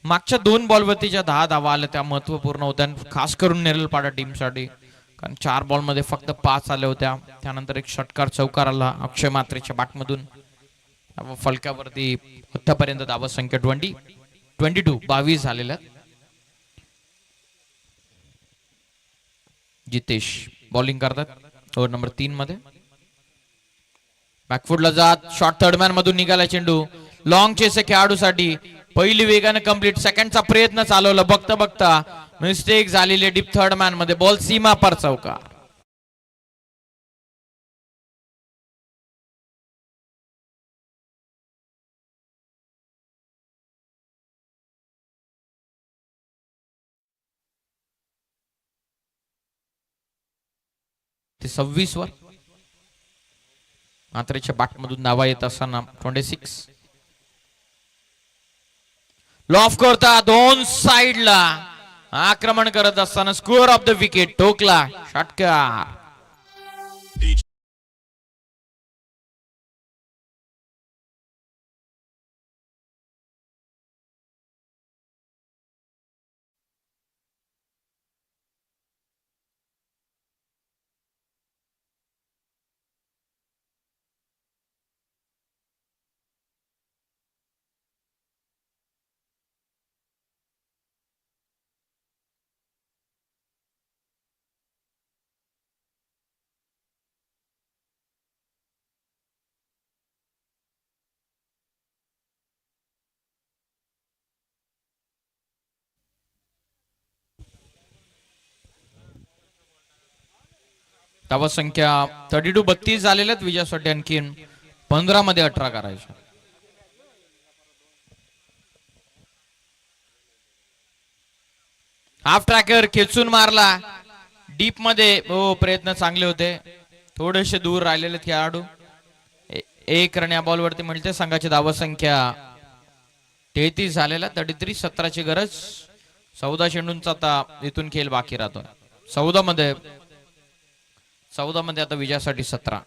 मागच्या 2 बॉलवरतीच्या 10 धावा आल्या त्या महत्वपूर्ण होत्या, खास करून नेरलपाडा टीमसाठी, कारण 4 बॉलमध्ये फक्त 5 आल्या होत्या. त्यानंतर एक षटकार चौकार आला अक्षय मात्रेच्या बॅटमधून. फलकावरती आतापर्यंत धावा संख्या 22 झालेल्या. जितेश बॉलिंग करतात ओव्हर नंबर 3 मध्ये. बॅकफुटला जात शॉर्ट थर्डमॅन मधून निघाला चेंडू. लॉंग चेस खेळाडूसाठी पहिली वेगाने कंप्लीट. सेकंडचा प्रयत्न चालवला, बघता बघता मिस्टेक झालेली डीप थर्ड मॅन मध्ये. बॉल सीमा पर चौकार. ते 26 वर मात्रेच्या बॅटमधून धावा येत असताना 26. लॉफ करता 2 साइडला आक्रमण करत असताना score of the wicket. Tokla षटकार. धावा संख्या 32 झालेल्या आहेत विजयासाठी. आणखीन 15 मध्ये 18 करायच्या. हाफ ट्रॅकर खेचून मारला डीप मध्ये. हो प्रयत्न चांगले होते, थोडेसे दूर राहिलेले खेळाडू. एक रन या बॉल वरती मिळते. संघाची धावा संख्या 33 झालेला. 33 17ची गरज. 14 चेंडूंचा आता इथून खेळ बाकी राहतो. 14 मध्ये आता विजयासाठी 17.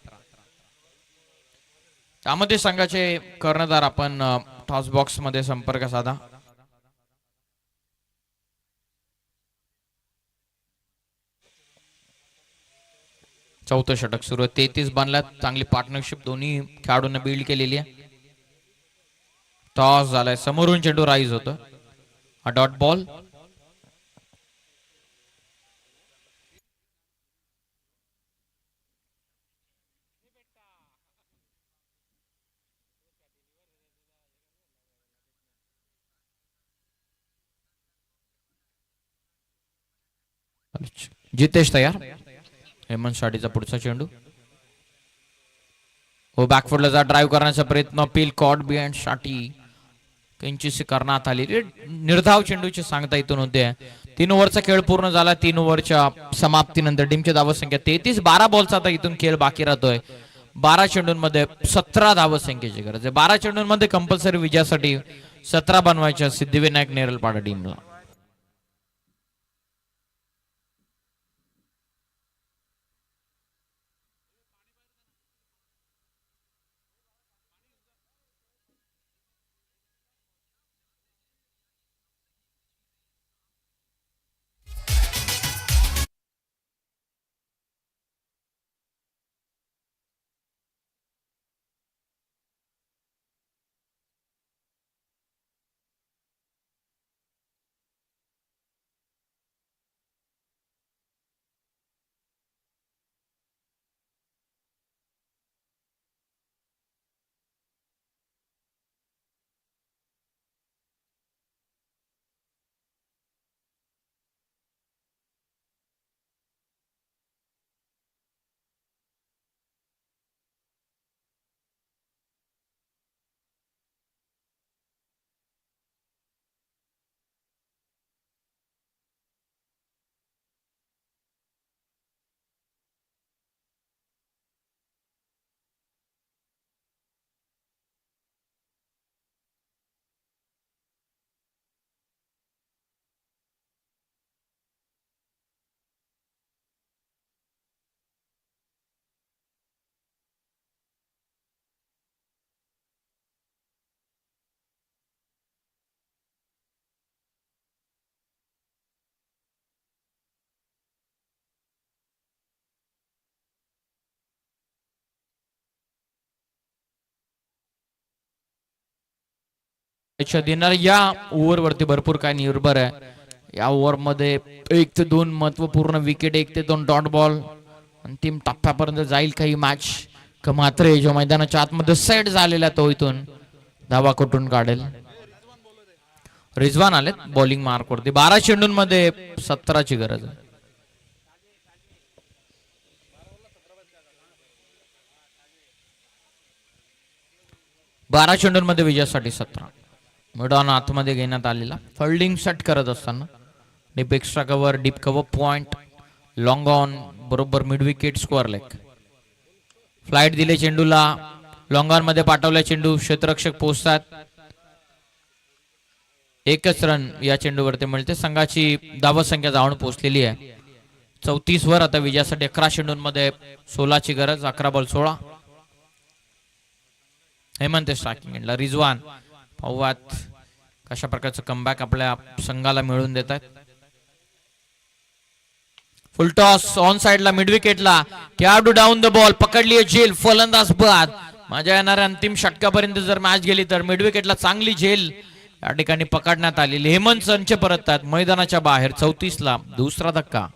त्यामध्ये संघाचे कर्णधार आपण टॉस बॉक्स मध्ये संपर्क साधा. चौथं षटक सुरू आहे. 33 बनल्यात. चांगली पार्टनरशिप दोन्ही खेळाडूंना बिल्ड केलेली आहे. टॉस झालाय. समोरून चेंडू राईज होतं. हा डॉट बॉल. जितेश तयार. हेमंत साठीचा पुढचा चेंडू. हो बॅकफुटला जा ड्राईव्ह करण्याचा प्रयत्न. पील कॉट बिहाइंड साठी किंचितशी करण्यात आली. निर्धाव चेंडूची सांगता इथून होते. 3 ओव्हरचा खेळ पूर्ण झाला. 3 ओव्हरच्या समाप्तीनंतर टीमची धावा संख्या 33. 12 बॉलचा आता इथून खेळ बाकी राहतोय. 12 चेंडूंमध्ये 17 धावा संख्येची गरज आहे. 12 चेंडूंमध्ये कंपल्सरी विजयासाठी 17 बनवायच्या सिद्धिविनायक नेरलपाडा टीमला. लक्षात येणार या ओव्हरवरती भरपूर काय निर्भर आहे. या ओव्हर मध्ये 1 ते 2 महत्वपूर्ण विकेट, 1 ते 2 डॉट बॉल, अंतिम टप्प्यापर्यंत जाईल काही मॅच का मात्र जो मैदानाच्या आतमध्ये सेट झालेला तो इथून धावा कुठून काढेल. रिजवान आलेत बॉलिंग मार्क वरती. 12 चेंडूंमध्ये 17ची गरज आहे. 12 चेंडूंमध्ये विजयासाठी 17. मिडॉन आतमध्ये घेण्यात आलेला. फिल्डिंग सेट करत असताना deep extra cover, deep cover point, long on, बरोबर mid wicket, square leg. Flight दिले चेंडूला, लॉंग ऑन मध्ये पाठवला चेंडू, क्षेत्ररक्षक पोहोचतात. एकच रन या चेंडूवरती मिळते. संघाची धावसंख्या जाऊन पोहोचलेली आहे 34 वर. आता विजयासाठी 11 चेंडूंमध्ये 16ची गरज. 11 बॉल 16. हेमंत स्ट्रायकिंग एंडला. रिजवान पाहुयात कशा प्रकारचं कमबॅक आपल्या संघाला मिळवून देत आहेत. फुल टॉस ऑन साइडला, मिड विकेटला, खेळाडू डाऊन द बॉल, पकडली झेल, फलंदाज बाद. माझ्या येणाऱ्या अंतिम षटकापर्यंत जर मॅच गेली तर मिड विकेटला चांगली झेल या ठिकाणी पकडण्यात आलेली. हेमंत संच परततात मैदानाच्या बाहेर. 34ला दुसरा धक्का.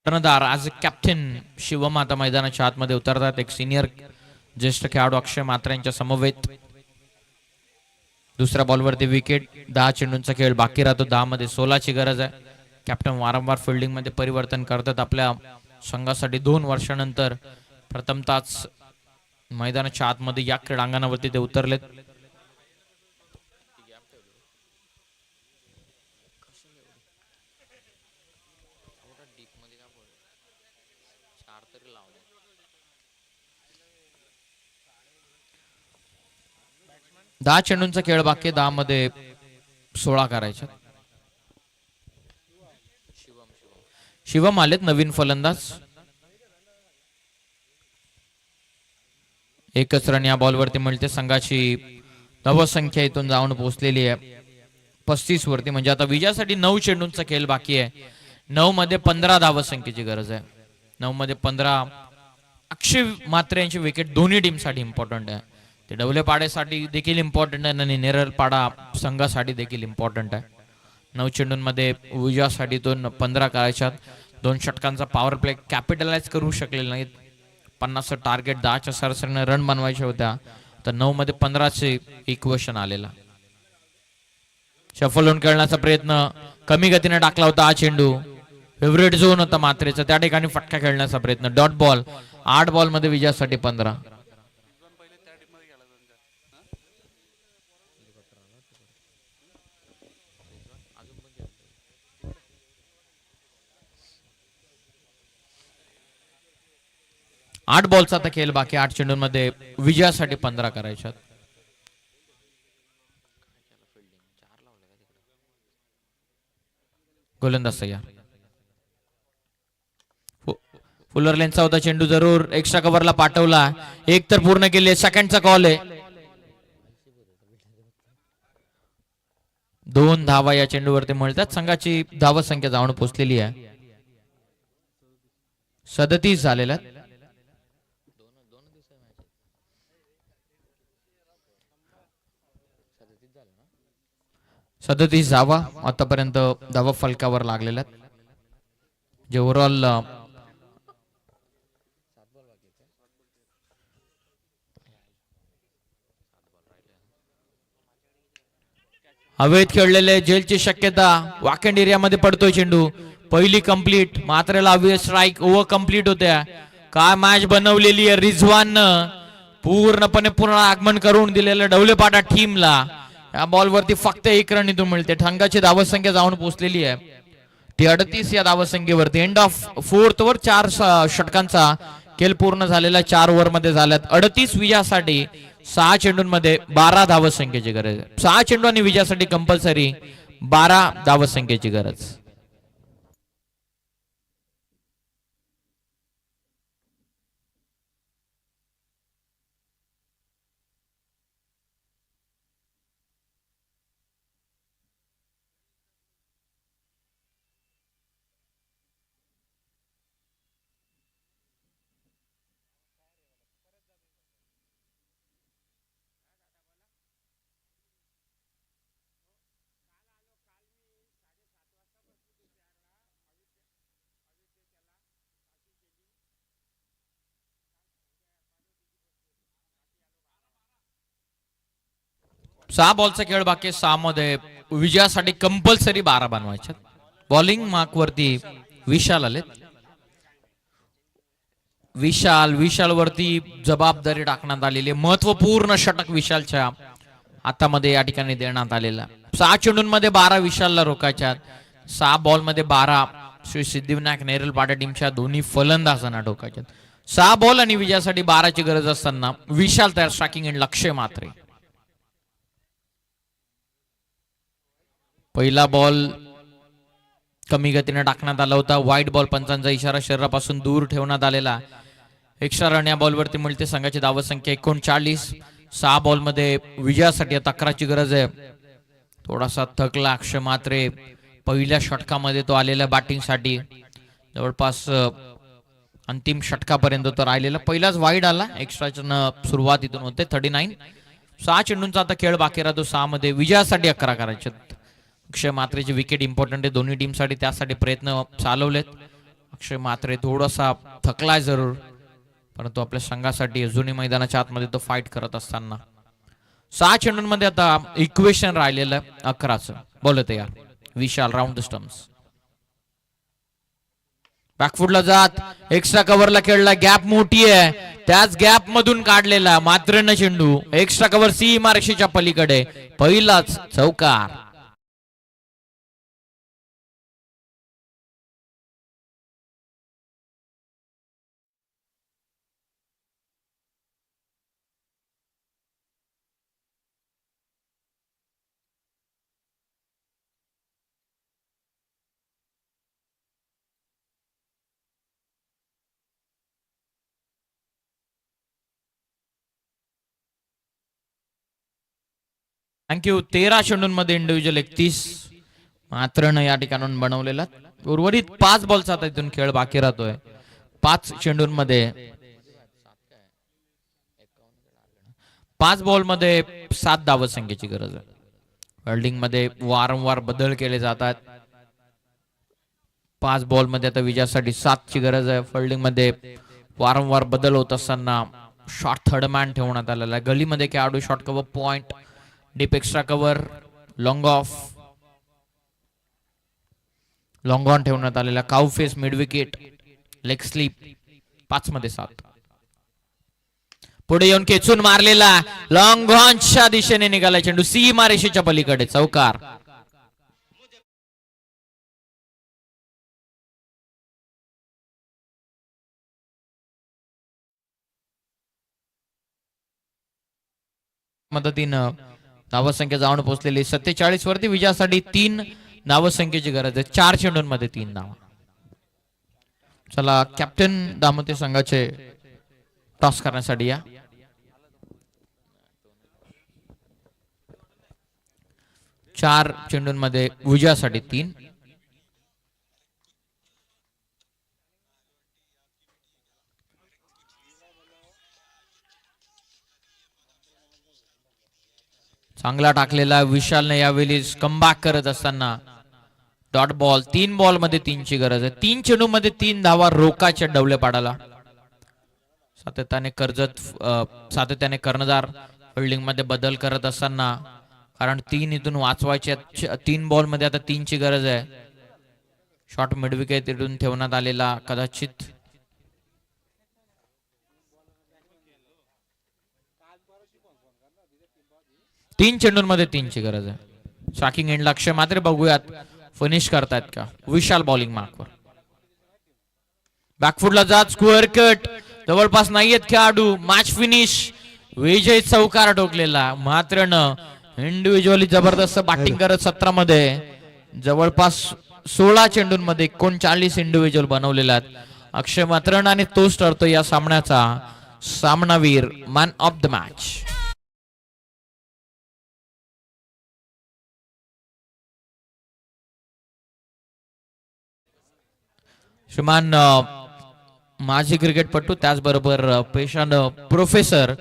कर्णधार आज कॅप्टन शिवम आता मैदानाच्या आतमध्ये उतरतात. एक सिनियर ज्येष्ठ खेळाडू अक्षय मात्र यांच्या समवेत. दुसऱ्या बॉलवरती विकेट. 10 चेंडूंचा खेळ बाकी राहतो. 10 मध्ये 16ची गरज आहे. कॅप्टन वारंवार फिल्डिंग मध्ये परिवर्तन करतात आपल्या संघासाठी. 2 वर्षानंतर प्रथमताच मैदानाच्या आतमध्ये या क्रीडांगणावरती ते उतरलेत. दहा चेंडूंचा खेळ बाकी. 10 मध्ये 16 करायच्या. शिवम आलेत नवीन फलंदाज. एकच रन या बॉलवरती मिळते. संघाची धावसंख्या इथून जाऊन पोहोचलेली आहे 35 वरती. म्हणजे आता विजयासाठी 9 चेंडूंचा खेळ बाकी आहे. 9 मध्ये 15 धावसंख्येची गरज आहे. 9 मध्ये 15. अक्षय मात्रे यांची विकेट दोन्ही टीम साठी इम्पॉर्टंट आहे. ते डवलेपाड्यासाठी देखील इम्पॉर्टंट आहे आणि नेरळपाडा संघासाठी देखील इम्पॉर्टंट आहे. 9 चेंडूंमध्ये विजयासाठी 15 करायच्यात. 2 षटकांचा पॉवर प्ले कॅपिटलाइज करू शकलेले नाहीत. 50 टार्गेट, 10च्या सरासरीने रन बनवायच्या होत्या. तर 9 मध्ये 15चे इक्वेशन आलेला. शफल होऊन खेळण्याचा प्रयत्न कमी गतीने टाकला होता हा चेंडू. फेवरेट झोन होता मात्रेचा, त्या ठिकाणी फटका खेळण्याचा प्रयत्न. Dot ball. 8 बॉल मध्ये विजयासाठी 15. आठ बॉलचा आता खेळ बाकी. 8 चेंडूंमध्ये विजयासाठी 15 करायच्यात. गोलंदाज तयार. फुलर लेनचा होता चेंडू, जरूर एक्स्ट्रा कव्हरला पाठवला. एक तर पूर्ण केले. सेकंडचा कॉल आहे. 2 धावा या चेंडूवरती मिळतात. संघाची धावा संख्या जाऊन पोहोचलेली आहे 37 झालेल्या. 37 धावा आतापर्यंत धावा फलकावर लागलेल्या. जे ओव्हरऑल हवेत खेळलेले झेलची शक्यता. वॅकंड एरियामध्ये पडतोय चेंडू. पहिली कंप्लीट. मात्रेला हवी स्ट्राईक. ओव्हर कंप्लीट होत्या. काय मॅच बनवलेली आहे रिझवाननं. पूर्णपणे पूर्ण आगमन करून दिलेलं डवलेपाडा टीमला. या बॉलवरती फक्त 1 रन इथून मिळते. ठंगाची धावसंख्या जाऊन पोहोचलेली आहे 38 या धावसंख्येवरती. एंड ऑफ 4th वर 4 षटकांचा खेळ पूर्ण झालेला 4 ओव्हरमध्ये झाल्यात 38 विजयासाठी 6 चेंडूंमध्ये 12 धावसंख्येची गरज आहे. 6 चेंडू आणि विजयासाठी कंपल्सरी 12 धावसंख्येची गरज. सहा बॉलचा खेळ बाकी 6 मध्ये विजयासाठी कंपल्सरी 12 बनवायचे. बॉलिंग मार्क वरती विशाल आले. विशाल वरती जबाबदारी टाकण्यात आलेली महत्वपूर्ण षटक विशालच्या हातामध्ये या ठिकाणी देण्यात आलेला. 6 चेंडूंमध्ये 12 विशालला रोखायच्या. 6 बॉल मध्ये 12 श्री सिद्धिविनायक नेरल पाटा टीमच्या दोन्ही फलंदाजांना ठोकायच्या. 6 बॉल आणि विजयासाठी 12ची गरज असताना विशाल तयार. स्ट्रायकिंग एंड लक्ष्य मात्रे. पहिला बॉल कमी गतीने टाकण्यात आला होता. व्हाईट बॉल पंचांचा इशारा शरीरापासून दूर ठेवण्यात आलेला. एक्स्ट्रा रन या बॉलवरती मिळते. संघाची धावसंख्या 39. 6 बॉल मध्ये विजयासाठी 11ची गरज आहे. थोडासा थकला अक्षय मात्रे. पहिल्या षटकामध्ये तो आलेला बॅटिंगसाठी. जवळपास अंतिम षटकापर्यंत तो राहिलेला. पहिलाच वाईड आला. एक्स्ट्राच्या सुरुवातीतून होते 39. 6 चेंडूंचा आता खेळ बाकी राहतो. 6 मध्ये विजयासाठी 11 करायचे. अक्षय मात्रेची विकेट इम्पॉर्टंट आहे दोन्ही टीमसाठी. त्यासाठी प्रयत्न चालवलेत. अक्षय मात्रे थोडासा थकलाय जरूर, परंतु आपल्या संघासाठी अजूनही मैदानाच्या आतमध्ये तो फाईट करत असताना 6 चेंडूंमध्ये आता इक्वेशन राहिलेलं 11चं. बोलत यार विशाल राऊंड द स्टम्प्स. बॅकफुटला जात एक्स्ट्रा कव्हरला खेळला. गॅप मोठी आहे. त्याच गॅप मधून काढलेला मात्र न चेंडू एक्स्ट्रा कव्हर सीमारेषेच्या पलीकडे. पहिलाच चौकार. थँक्यू. 13 चेंडूंमध्ये इंडिव्हिज्युअल 31 मात्र न या ठिकाणून बनवलेला. उर्वरित 5 बॉलचा आता इथून खेळ बाकी राहतोय. 5 चेंडूंमध्ये 5 बॉल मध्ये 7 धावसंख्येची गरज आहे. फिल्डिंग मध्ये वारंवार बदल केले जातात. 5 बॉल मध्ये आता विजयासाठी 7 ची गरज आहे. फिल्डिंग मध्ये वारंवार बदल होत असताना शॉर्ट थर्ड मॅन ठेवण्यात आलेला आहे. गलीमध्ये खेळाडू short cover point deep extra cover long of long on ठेवण्यात आलेला. Cow face mid wicket leg sleep 5 मध्ये 7. पुढे येऊन खेचून मारलेला लॉंग ऑनच्या दिशेने निघाला चेंडू सीमारेषेच्या पलीकडे. चौकार. मदतीनं धावसंख्या जाऊन पोहोचलेली 47 वरती. विजयासाठी 3 धावसंख्येची गरज आहे. 4 चेंडूंमध्ये 3 धावा. चला कॅप्टन दामते संघाचे टॉस करण्यासाठी या. चार चेंडूंमध्ये विजयासाठी 3. चांगला टाकलेला विशालने यावेळी कमबॅक करत असताना डॉट बॉल. 3 बॉल मध्ये 3 ची गरज आहे. 3 चेंडू मध्ये 3 धावा रोकाच्या डवले पाडाला. सातत्याने कर्णधार फिल्डिंग मध्ये बदल करत असताना, कारण 3 इथून वाचवायचे. 3 बॉल मध्ये आता 3 ची गरज आहे. शॉर्ट मिड विकेट इथून ठेवण्यात आलेला. कदाचित 3 चेंडूंमध्ये 3 ची गरज आहे. स्ट्रायकिंग एंड लक्ष्य मात्र बघूयात फिनिश करतायत का विशाल. बॉलिंग मार्कवर बॅकफुटला जात स्क्वेअर कट जवळपास नाहीयेत खेळाडू. Match finish. विजय चौकार ठोकलेला. मात्र इंडिव्हिज्युअली जबरदस्त बॅटिंग करत 17 मध्ये जवळपास 16 चेंडूंमध्ये 39 इंडिव्हिज्युअल बनवलेला. अक्षय मात्रण आणि तोच ठरतो या सामन्याचा सामनावीर, मॅन ऑफ द मॅच. श्रीमान माजी क्रिकेटपटू, त्याचबरोबर पेशानं प्रोफेसर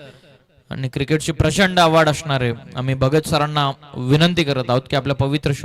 आणि क्रिकेटची प्रचंड आवड असणारे आम्ही भगत सरांना विनंती करत आहोत की आपल्या पवित्र शुभ